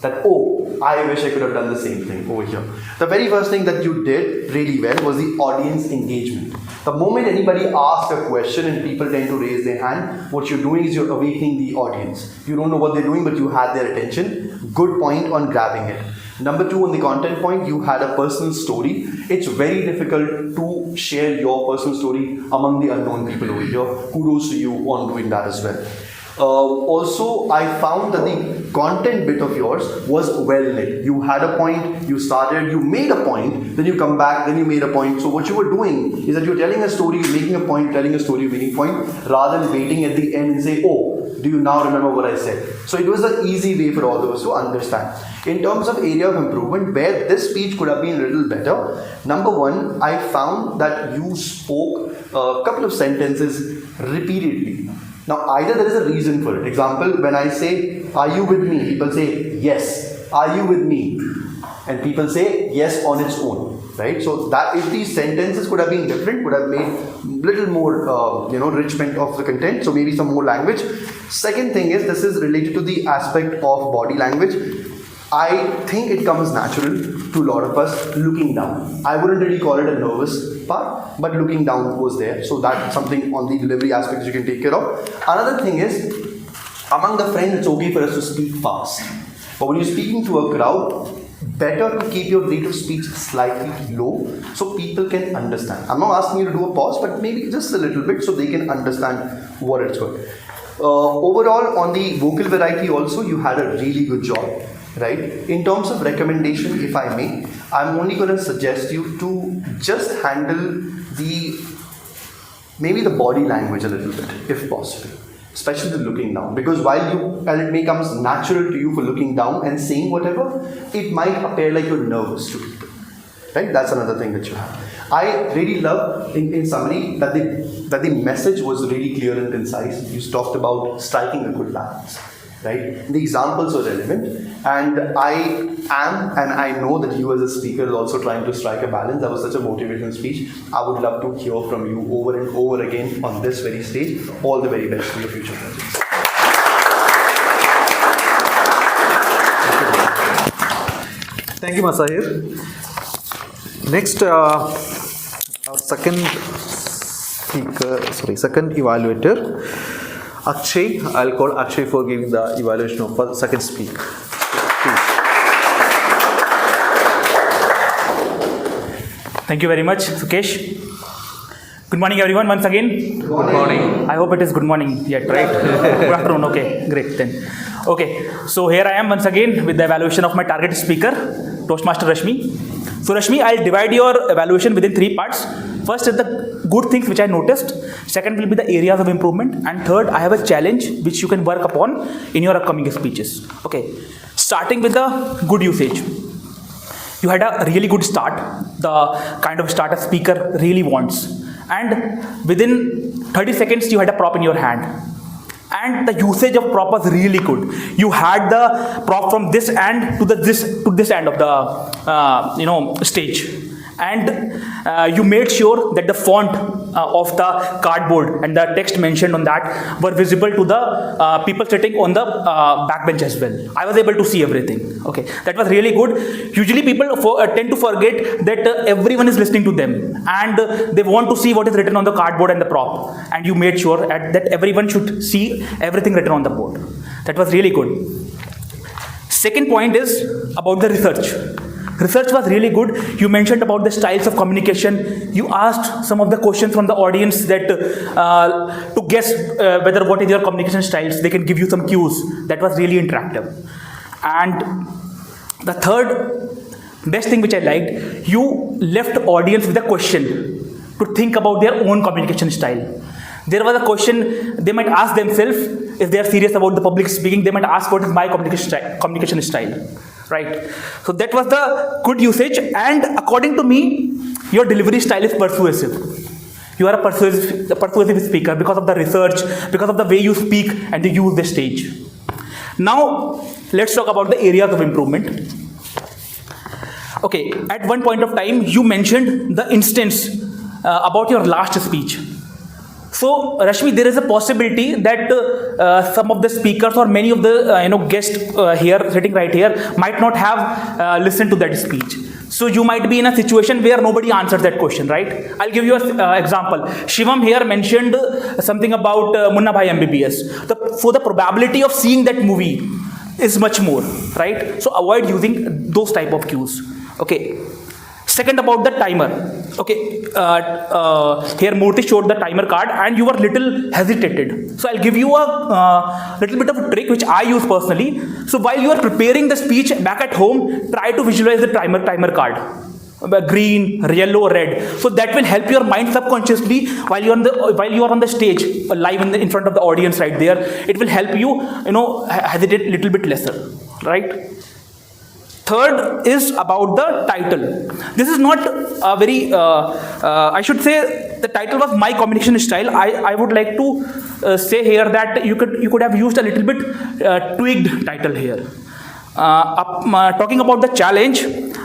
That, oh, I wish I could have done the same thing over here. The very first thing that you did really well was the audience engagement. The moment anybody asks a question and people tend to raise their hand, what you're doing is you're awakening the audience. You don't know what they're doing, but you had their attention. Good point on grabbing it. Number two, on the content point, you had a personal story. It's very difficult to share your personal story among the unknown people over here. Kudos to you on doing that as well. Also, I found that the content bit of yours was well lit. You had a point, you started, you made a point, then you come back, then you made a point. So what you were doing is that you're telling a story, making a point, telling a story, making a point, rather than waiting at the end and say, oh, do you now remember what I said? So it was an easy way for all of us to understand. In terms of area of improvement, where this speech could have been a little better, number one, I found that you spoke a couple of sentences repeatedly. Now, either there is a reason for it. Example, when I say, are you with me? People say, yes. Are you with me? And people say, yes on its own. Right? So that if these sentences could have been different, would have made little more, enrichment of the content. So maybe some more language. Second thing is, this is related to the aspect of body language. I think it comes natural to a lot of us looking down. I wouldn't really call it a nervous part, but looking down was there. So that's something on the delivery aspect you can take care of. Another thing is, among the friends, it's okay for us to speak fast. But when you're speaking to a crowd, better to keep your rate of speech slightly low so people can understand. I'm not asking you to do a pause, but maybe just a little bit so they can understand what it's going. Overall, on the vocal variety also, you had a really good job. Right? In terms of recommendation, if I may, I'm only going to suggest you to just handle maybe the body language a little bit, if possible, especially the looking down. Because while it may come natural to you for looking down and saying whatever, it might appear like you're nervous to people. Right? That's another thing that you have. I really love, in summary, that the message was really clear and concise. You talked about striking a good balance. Right? The examples are relevant, and I know that you as a speaker are also trying to strike a balance. That was such a motivational speech. I would love to hear from you over and over again on this very stage. All the very best for your future projects.
Thank you, Masahir. Next, our second evaluator. Akshay, I'll call Akshay for giving the evaluation of the second speak.
Thank you very much, Sukesh. Good morning, everyone, once again.
Good morning.
I hope it is good morning yet, right? Good afternoon, okay, great then. Okay, so here I am once again with the evaluation of my target speaker, Toastmaster Rashmi. So Rashmi, I'll divide your evaluation within 3 parts. First is the good things which I noticed. Second will be the areas of improvement. And third, I have a challenge which you can work upon in your upcoming speeches. Okay, starting with the good usage. You had a really good start, the kind of start a speaker really wants. And within 30 seconds, you had a prop in your hand. And the usage of prop was really good. You had the prop from this end to this end of the stage, and you made sure that the font of the cardboard and the text mentioned on that were visible to the people sitting on the backbench as well. I was able to see everything. Okay, that was really good. Usually people tend to forget that everyone is listening to them and they want to see what is written on the cardboard and the prop, and you made sure that everyone should see everything written on the board. That was really good. Second point is about the research. Research was really good. You mentioned about the styles of communication. You asked some of the questions from the audience that to guess whether what is your communication styles. They can give you some cues. That was really interactive. And the third best thing which I liked, you left the audience with a question to think about their own communication style. There was a question they might ask themselves if they are serious about the public speaking. They might ask, what is my communication style? Right? So that was the good usage, and according to me, your delivery style is persuasive. You are a persuasive speaker because of the research, because of the way you speak and you use the stage. Now, let's talk about the areas of improvement. Okay, at one point of time, you mentioned the instance about your last speech. So, Rashmi, there is a possibility that some of the speakers or many of the guests here, sitting right here, might not have listened to that speech. So, you might be in a situation where nobody answers that question, right? I'll give you an example. Shivam here mentioned something about Munna Bhai MBBS. So, the probability of seeing that movie is much more, right? So avoid using those type of cues. Okay. Second, about the timer. Okay, here Murthy showed the timer card and you were little hesitated. So I'll give you a little bit of a trick which I use personally. So while you are preparing the speech back at home, try to visualize the timer card. Green, yellow, red. So that will help your mind subconsciously while you are on the stage, live in front of the audience right there. It will help you, hesitate a little bit lesser, right? Third is about the title. This is not a very, I should say, the title was My Communication Style. I would like to say here that you could have used a little bit tweaked title here. Talking about the challenge,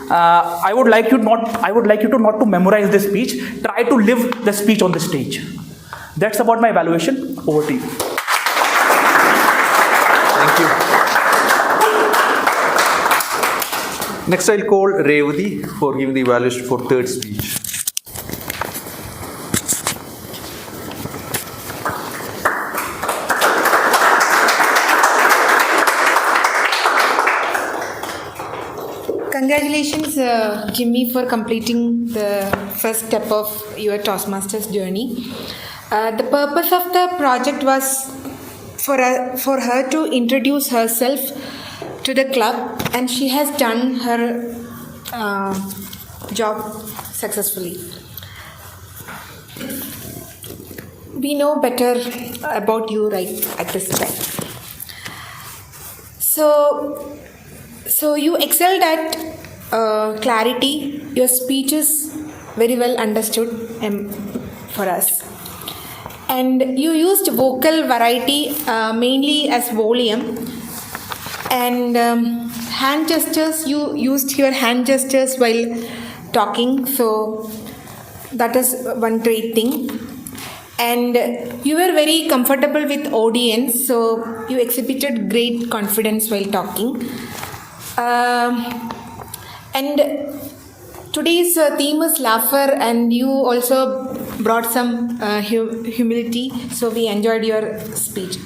I would like you to not to memorize the speech. Try to live the speech on the stage. That's about my evaluation. Over to you.
Thank you. Next, I'll call Revati for giving the evaluation for third speech.
Congratulations, Jimmy, for completing the first step of your Toastmasters journey. The purpose of the project was for her to introduce herself to the club, and she has done her job successfully. We know better about you right at this time. So you excelled at clarity. Your speech is very well understood for us. And you used vocal variety mainly as volume. And hand gestures, you used your hand gestures while talking. So that is one great thing. And you were very comfortable with audience. So you exhibited great confidence while talking. And today's theme is laughter, and you also brought some humility, so we enjoyed your speech.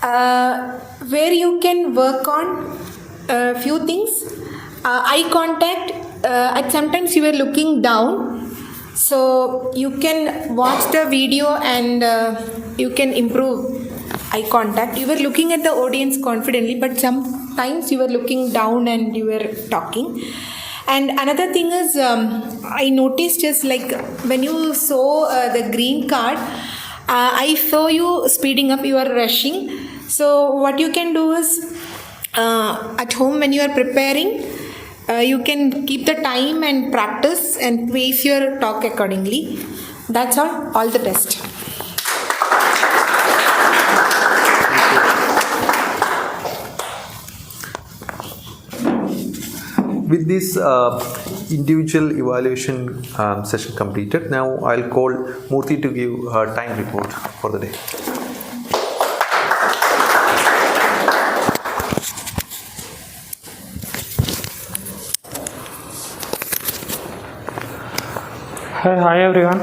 Where you can work on a few things. Eye contact, at sometimes you were looking down, so you can watch the video and you can improve eye contact. You were looking at the audience confidently, but sometimes you were looking down and you were talking. And another thing is, I noticed just like when you saw the green card, I saw you speeding up, you are rushing. So what you can do is, at home when you are preparing, you can keep the time and practice and pace your talk accordingly. That's all. All the best.
With this individual evaluation session completed, now I'll call Murthy to give her time report for the day.
Hi everyone.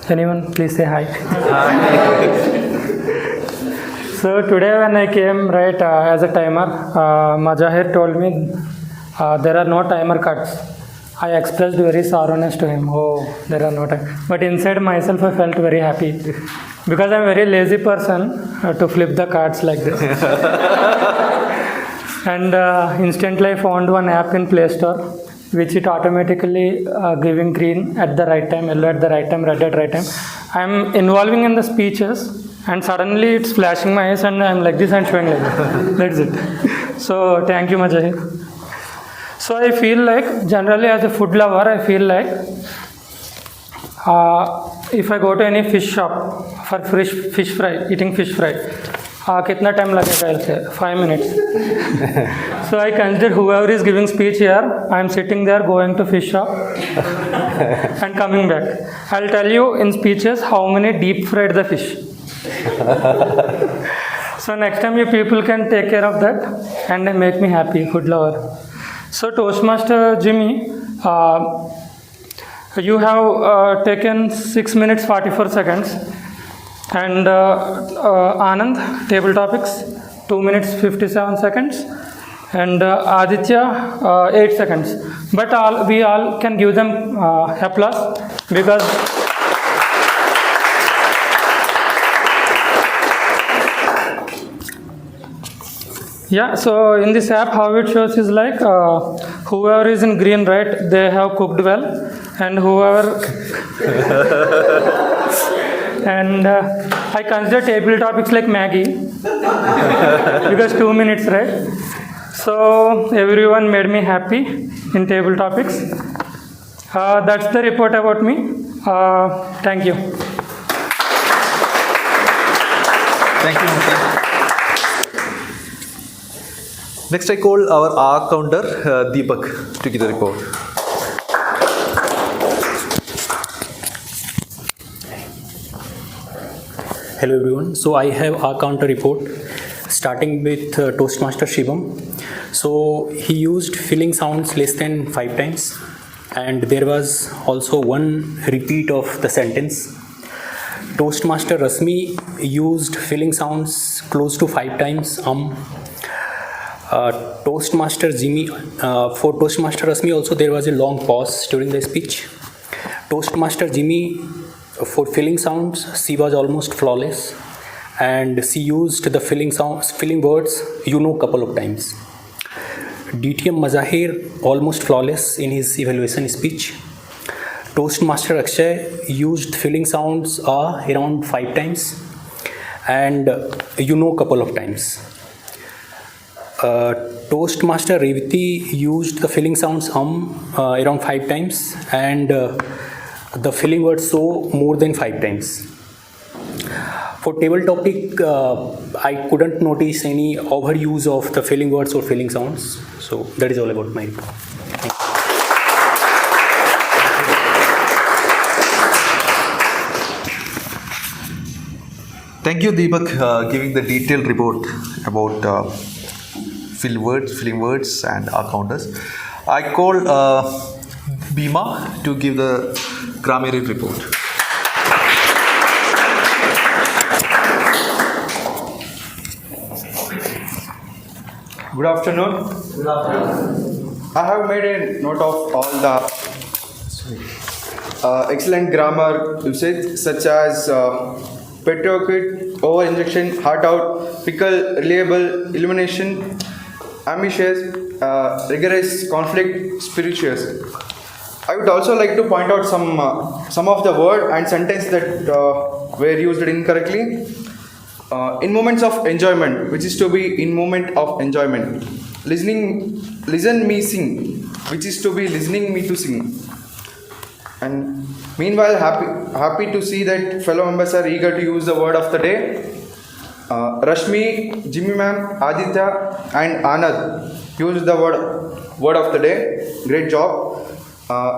Anyone please say hi. So today when I came as a timer, Majahir told me there are no timer cuts. I expressed very sorrowness to him. Oh, there are no time. But inside myself I felt very happy because I'm a very lazy person to flip the cards like this. And instantly I found one app in Play Store which it automatically giving green at the right time, yellow at the right time, red at the right time. I'm involving in the speeches and suddenly it's flashing my eyes and I'm like this and showing like this. That's it. So thank you Majahir. So I feel like generally as a food lover, I feel like if I go to any fish shop for fish fry, eating fish fry, kitna time lagega? I'll say 5 minutes. So I consider whoever is giving speech here, I'm sitting there going to fish shop and coming back. I'll tell you in speeches how many deep fried the fish. So next time you people can take care of that and make me happy, food lover. So Toastmaster Jimmy, you have taken 6 minutes 44 seconds and Anand, table topics, 2 minutes 57 seconds, and Aditya 8 seconds. But we all can give them applause because yeah. So in this app, how it shows is like whoever is in green, right? They have cooked well, and whoever and I consider table topics like Maggie because 2 minutes, right? So everyone made me happy in table topics. That's the report about me. Thank you.
Thank you, Mukhi. Next, I call our R counter, Deepak, to give the report.
Hello everyone. So I have our counter report starting with Toastmaster Shivam. So he used filling sounds less than 5 times, and there was also one repeat of the sentence. Toastmaster Rasmi used filling sounds close to 5 times. Toastmaster Jimmy, for Toastmaster Rasmi also there was a long pause during the speech. Toastmaster Jimmy, for filling sounds, she was almost flawless, and she used the filling words couple of times. DTM Mazahir almost flawless in his evaluation speech. Toastmaster Akshay used filling sounds around 5 times, and couple of times. Toastmaster Revati used the filling sounds around 5 times, and the filling word so more than 5 times. For table topic, I couldn't notice any overuse of the filling words or filling sounds. So that is all about my report.
Thank you, Deepak, giving the detailed report about filling words, and R counters. I call Bhima to give the grammar report.
Good afternoon. Good afternoon. I have made a note of all the excellent grammar usage such as patriotic, over injection, heart out, pickle, reliable, illumination, ambitious, rigorous, conflict, spirituous. I would also like to point out some of the word and sentence that were used incorrectly. In moments of enjoyment, which is to be in moment of enjoyment. Listen me sing, which is to be listening me to sing. And meanwhile, happy to see that fellow members are eager to use the word of the day. Rashmi, Jimmy ma'am, Aditya and Anand used the word of the day. Great job.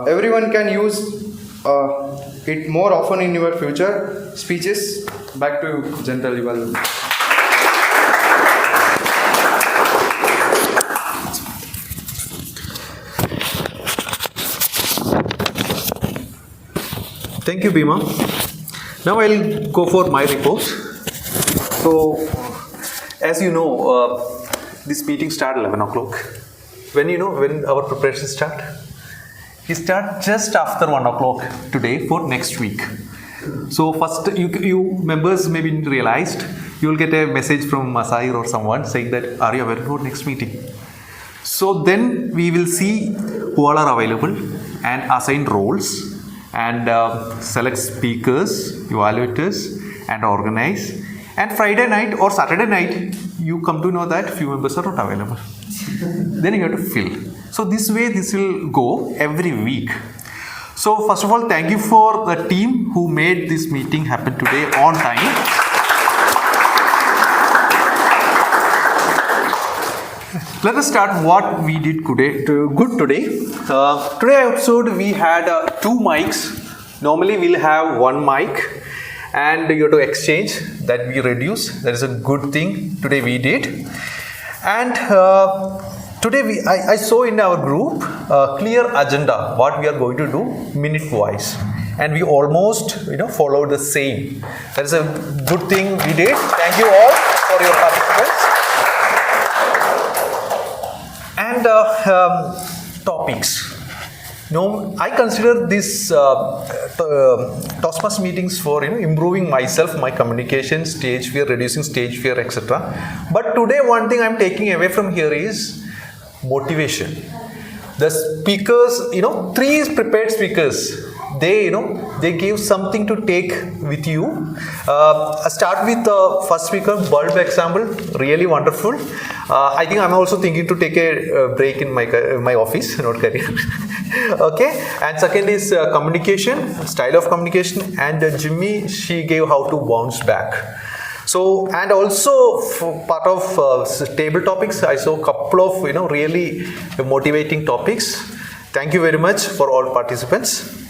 Everyone can use it more often in your future speeches. Back to General Ival.
Thank you, Bhima. Now I'll go for my report. So, as you know, this meeting starts 11 o'clock. When our preparations start? We start just after 1 o'clock today for next week. So first, you members maybe realized, you will get a message from Masahir or someone saying that, are you available for next meeting? So then we will see who all are available and assign roles and select speakers, evaluators and organize. And Friday night or Saturday night, you come to know that few members are not available. Then you have to fill. So this way, this will go every week. So first of all, thank you for the team who made this meeting happen today on time. Let us start what we did today. Today episode we had 2 mics. Normally we'll have 1 mic and you have to exchange. That we reduce. That is a good thing today we did. And today I saw in our group a clear agenda what we are going to do minute wise, and we almost followed the same. That is a good thing we did. Thank you all for your participation. And topics. No, I consider these Toastmaster meetings for improving myself, my communication, stage fear, reducing stage fear, etc. But today, one thing I'm taking away from here is motivation. The speakers, 3 prepared speakers. They give something to take with you. I start with the first speaker, bulb example, really wonderful. I think I'm also thinking to take a break in my office, not career. Okay, and second is communication, style of communication, and Jimmy, she gave how to bounce back. So, and also for part of table topics, I saw a couple of really motivating topics. Thank you very much for all participants.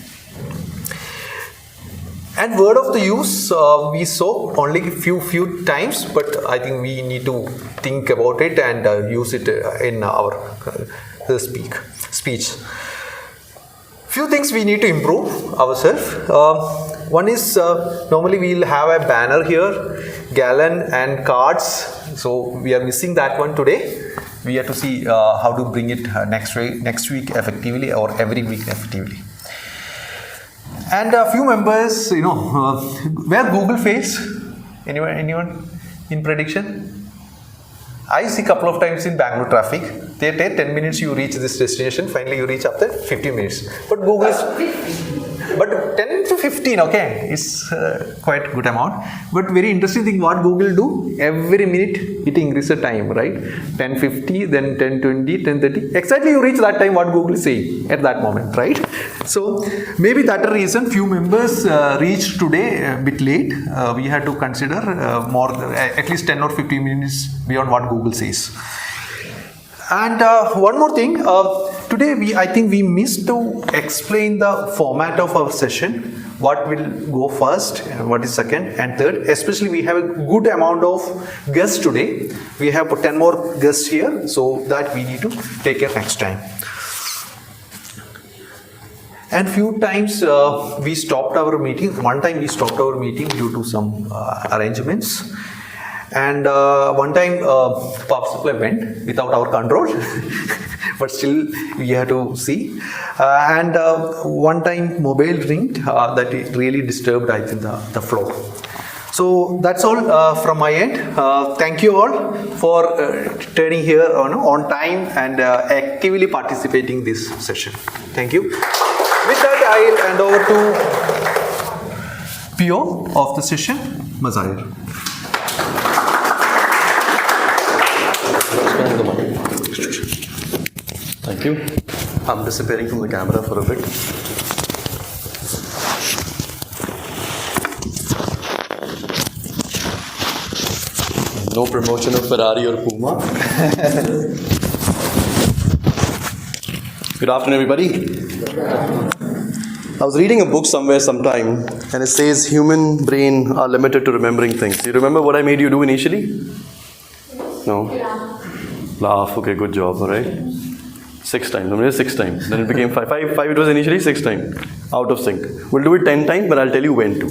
And word of the use, we saw only few times, but I think we need to think about it and use it in our speech. Few things we need to improve ourselves. One is normally we'll have a banner here, gallon and cards. So we are missing that one today. We have to see how to bring it next week effectively or every week effectively. And a few members, where Google fails? Anyone in prediction? I see a couple of times in Bangalore traffic. They take 10 minutes you reach this destination, finally you reach after 15 minutes. But Google is... But 10 to 15, okay, is quite good amount. But very interesting thing what Google do, every minute it increases the time, right? 10:50, then 10:20, 10:30. Exactly you reach that time what Google is saying at that moment, right? So maybe that's the reason few members reached today a bit late. We had to consider more, at least 10 or 15 minutes beyond what Google says. And one more thing, today I think we missed to explain the format of our session, what will go first, what is second and third. Especially we have a good amount of guests today. We have 10 more guests here, so that we need to take care next time. And few times we stopped our meeting. One time we stopped our meeting due to some arrangements. And one time power supply went without our control, but still we had to see. And one time mobile ringed, that it really disturbed, I think, the flow. So that's all from my end. Thank you all for turning here on time and actively participating this session. Thank you. With that, I'll hand over to PO of the session, Mazahir.
Thank you. I'm disappearing from the camera for a bit. No promotion of Ferrari or Puma. Good afternoon, everybody. I was reading a book somewhere sometime, and it says human brain are limited to remembering things. Do you remember what I made you do initially? No? Laugh. Okay, good job. All right. 6 times. I mean, 6 times. Then it became 5. 5 it was initially 6 times. Out of sync. We'll do it 10 times, but I'll tell you when to.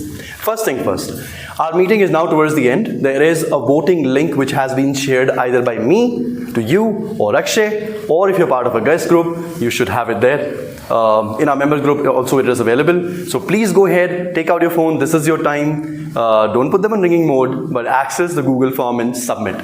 First thing first. Our meeting is now towards the end. There is a voting link which has been shared either by me to you or Akshay, or if you're part of a guest group, you should have it there. In our members group also it is available. So please go ahead, take out your phone. This is your time. Don't put them in ringing mode, but access the Google form and submit.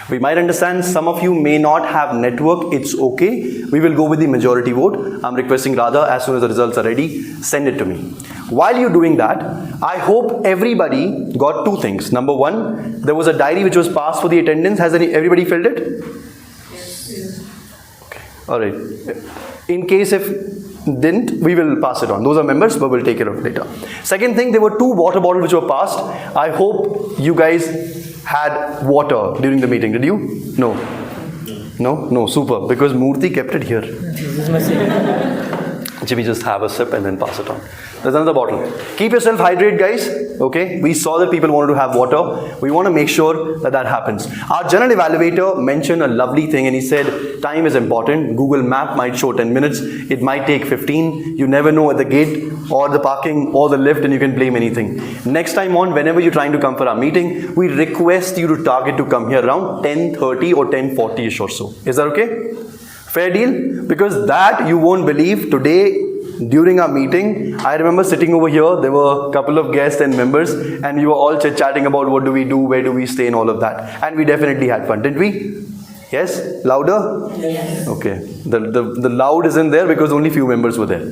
We might understand some of you may not have network. It's okay. We will go with the majority vote. I'm requesting Radha, as soon as the results are ready, send it to me. While you're doing that, I hope everybody got 2 things. Number 1, there was a diary which was passed for the attendance. Has everybody filled it? Okay. All right. In case if didn't, we will pass it on. Those are members, but we'll take care of it later. Second thing, there were 2 water bottles which were passed. I hope you guys had water during the meeting. Did you? No. No? No, super. Because Murthy kept it here. Jimmy, just have a sip and then pass it on. There's another bottle. Keep yourself hydrated, guys. Okay? We saw that people wanted to have water. We want to make sure that that happens. Our general evaluator mentioned a lovely thing and he said, time is important. Google Map might show 10 minutes. It might take 15. You never know at the gate or the parking or the lift and you can blame anything. Next time on, whenever you're trying to come for our meeting, we request you to target to come here around 10:30 or 10:40ish or so. Is that okay? Fair deal? Because that you won't believe, today during our meeting, I remember sitting over here, there were a couple of guests and members, and we were all chit-chatting about what do we do, where do we stay, and all of that. And we definitely had fun, didn't we? Yes? Louder? Yes. Okay. The loud isn't there because only few members were there.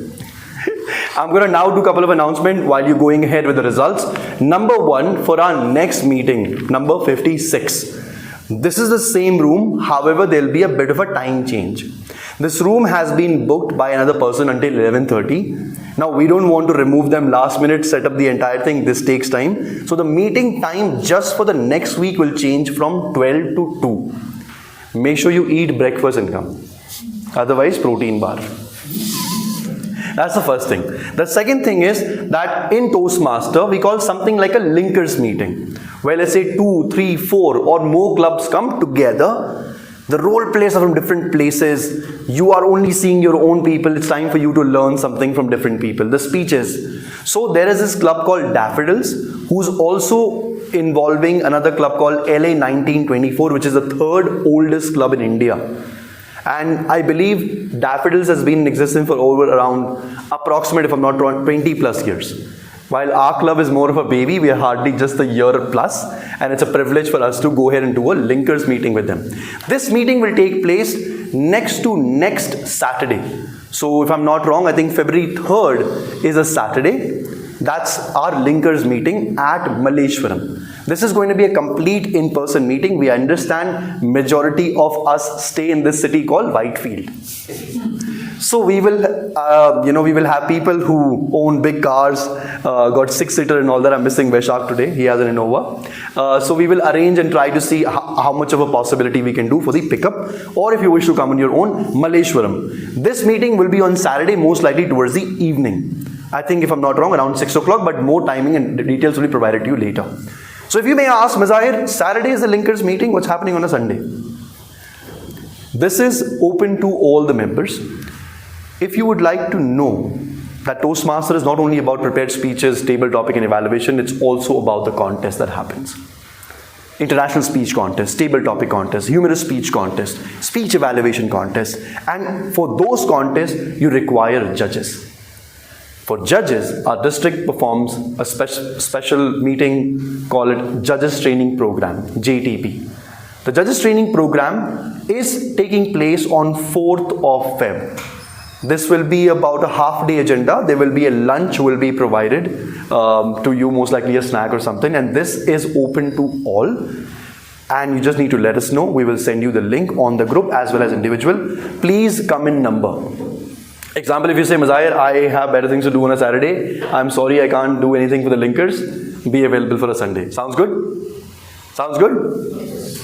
I'm going to now do a couple of announcements while you're going ahead with the results. Number 1, for our next meeting, number 56. This is the same room, however, there'll be a bit of a time change. This room has been booked by another person until 11:30. Now, we don't want to remove them last minute, set up the entire thing. This takes time. So, the meeting time just for the next week will change from 12 to 2. Make sure you eat breakfast and come. Otherwise, protein bar. That's the first thing. The second thing is that in Toastmaster, we call something like a linkers meeting, where let's say 2, 3, 4 or more clubs come together. The role plays are from different places. You are only seeing your own people. It's time for you to learn something from different people. The speeches. So there is this club called Daffodils, who's also involving another club called LA 1924, which is the 3rd oldest club in India. And I believe Daffodils has been in existence for over around approximate, if I'm not wrong, 20 plus years. While our club is more of a baby, we are hardly just a year plus, and it's a privilege for us to go ahead and do a linkers meeting with them. This meeting will take place next to next Saturday. So if I'm not wrong, I think February 3rd is a Saturday. That's our linkers meeting at Malleshwaram. This is going to be a complete in-person meeting. We understand majority of us stay in this city called Whitefield. So we will, we will have people who own big cars, got 6-seater and all that. I'm missing Vaishak today. He has an Innova. So we will arrange and try to see how much of a possibility we can do for the pickup, or if you wish to come on your own, Malleshwaram. This meeting will be on Saturday, most likely towards the evening. I think, if I'm not wrong, around 6 o'clock, but more timing and details will be provided to you later. So if you may ask, Mazahir, Saturday is the linkers meeting. What's happening on a Sunday? This is open to all the members. If you would like to know that Toastmaster is not only about prepared speeches, table topic and evaluation, it's also about the contest that happens. International speech contest, table topic contest, humorous speech contest, speech evaluation contest. And for those contests, you require judges. For judges, our district performs a special meeting, call it Judges Training Program, JTP. The Judges Training Program is taking place on 4th of Feb. This will be about a half-day agenda. There will be a lunch will be provided to you, most likely a snack or something. And this is open to all. And you just need to let us know. We will send you the link on the group as well as individual. Please come in number. Example, if you say, Mazahir, I have better things to do on a Saturday. I'm sorry, I can't do anything for the linkers. Be available for a Sunday. Sounds good? Sounds good?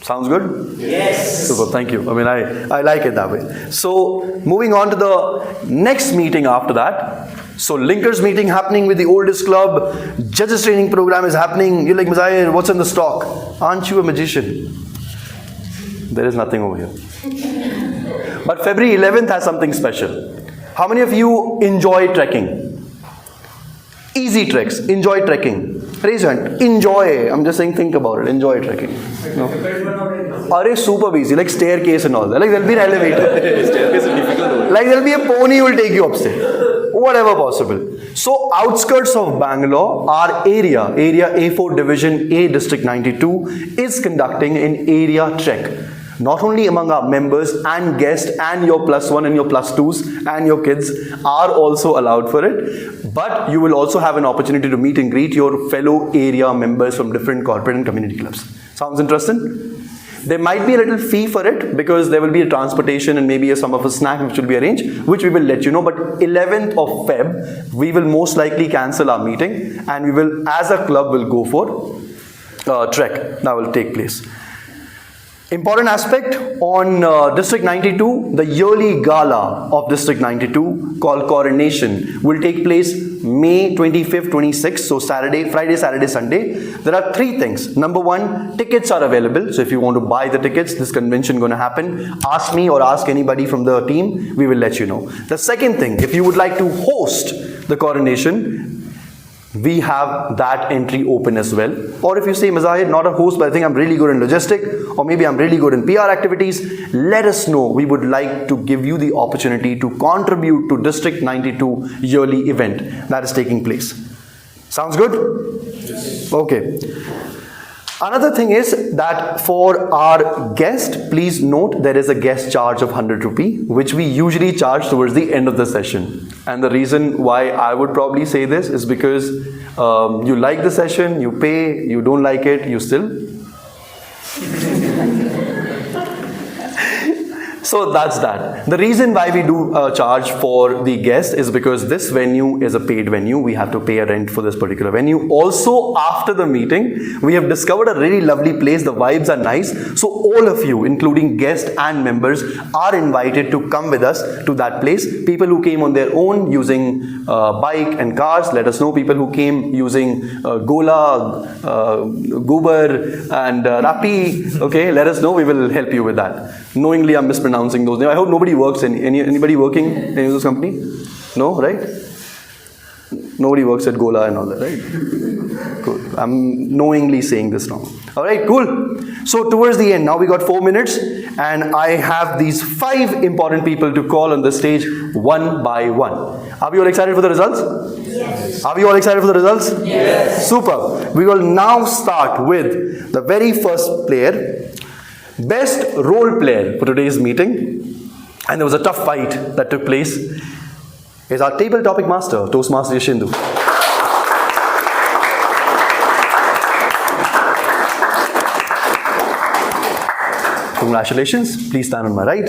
Sounds good? Yes. Super, thank you. I mean, I like it that way. So, moving on to the next meeting after that. So, linkers meeting happening with the oldest club. Judges training program is happening. You're like, Mazahir, what's in the stock? Aren't you a magician? There is nothing over here. But February 11th has something special. How many of you enjoy trekking? Easy treks. Enjoy trekking. Raise your hand. Enjoy. I'm just saying, think about it. Enjoy trekking. No. Are super easy, like staircase and all that. Like there'll be an elevator. Staircase is difficult. Like there'll be a pony who will take you upstairs. Whatever possible. So outskirts of Bangalore, our area A4 Division A District 92 is conducting an area trek. Not only among our members and guests and your +1 and your +2s and your kids are also allowed for it, but you will also have an opportunity to meet and greet your fellow area members from different corporate and community clubs. Sounds interesting? There might be a little fee for it because there will be a transportation and maybe some of a snack which will be arranged, which we will let you know. But 11th of Feb, we will most likely cancel our meeting and we will, as a club, will go for trek that will take place. Important aspect on District 92, the yearly gala of District 92 called Coronation will take place May 25th, 26th, so Friday, Saturday, Sunday. There are 3 things. Number 1, tickets are available. So if you want to buy the tickets, this convention going to happen. Ask me or ask anybody from the team, we will let you know. The second thing, if you would like to host the coronation, we have that entry open as well. Or if you say, Mazahid, not a host, but I think I'm really good in logistic, or maybe I'm really good in PR activities, let us know. We would like to give you the opportunity to contribute to District 92 yearly event that is taking place. Sounds good? Yes. Okay. Another thing is that for our guest, please note there is a guest charge of 100 rupee, which we usually charge towards the end of the session. And the reason why I would probably say this is because you like the session, you pay, you don't like it, you still. So that's that. The reason why we do charge for the guest is because this venue is a paid venue. We have to pay a rent for this particular venue. Also, after the meeting, we have discovered a really lovely place. The vibes are nice. So all of you, including guests and members, are invited to come with us to that place. People who came on their own using bike and cars, let us know. People who came using Gola, Goober and Rappi, okay, let us know. We will help you with that. Knowingly, I'm mispronouncing those names. I hope nobody works in anybody working in any of those companies? No, right? Nobody works at Gola and all that, right? Cool. I'm knowingly saying this now. All right, cool. So towards the end, now we got 4 minutes, and I have these 5 important people to call on the stage one by one. Are we all excited for the results? Yes. Are we all excited for the results? Yes. Super. We will now start with the very first player. Best role player for today's meeting, and there was a tough fight that took place, is our table topic master, Toastmaster Yashindu. Congratulations, please stand on my right.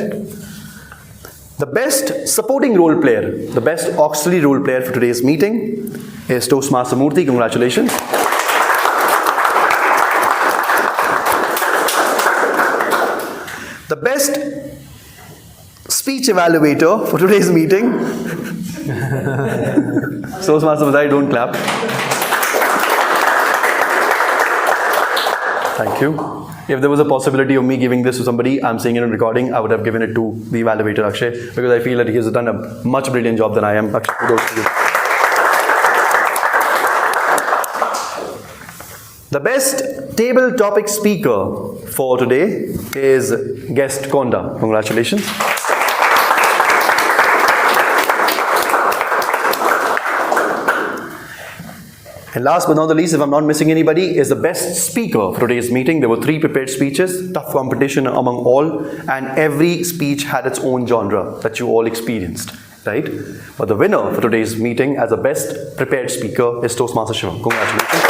The best supporting role player, the best auxiliary role player for today's meeting is Toastmaster Murthy. Congratulations. The best speech evaluator for today's meeting. Toastmaster Mazai, don't clap. Thank you. If there was a possibility of me giving this to somebody, I'm saying it in recording, I would have given it to the evaluator Akshay, because I feel that he has done a much brilliant job than I am. Akshay, kudos to you. The best table topic speaker for today is guest Konda. Congratulations. And last but not the least, if I'm not missing anybody, is the best speaker for today's meeting. There were 3 prepared speeches, tough competition among all, and every speech had its own genre that you all experienced, right? But the winner for today's meeting as the best prepared speaker is Toastmaster Shivam. Congratulations.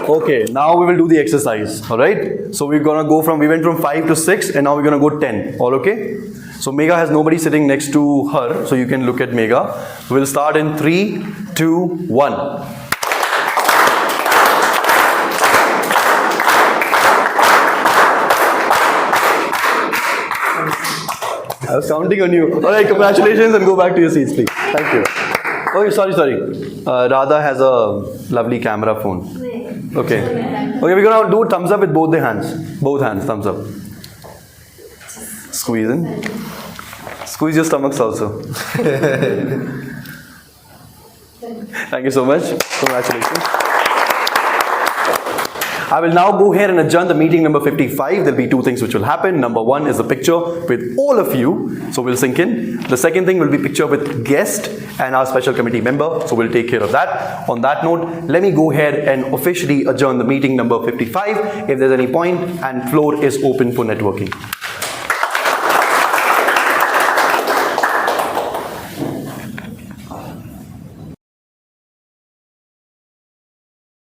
Okay, now we will do the exercise, alright? So we went from 5 to 6, and now we're gonna go 10, all okay? So Megha has nobody sitting next to her, so you can look at Megha. We'll start in 3, 2, 1. I was counting on you. Alright, congratulations, and go back to your seats, please. Thank you. Oh, sorry. Radha has a lovely camera phone. Okay, we're gonna do thumbs up with both the hands. Both hands, thumbs up. Squeeze in. Squeeze your stomachs also. Thank you so much. Congratulations. I will now go ahead and adjourn the meeting number 55. There'll be 2 things which will happen. Number 1 is a picture with all of you, so we'll sink in. The second thing will be picture with guest and our special committee member, so we'll take care of that. On that note, let me go ahead and officially adjourn the meeting number 55. If there's any point, and floor is open for networking.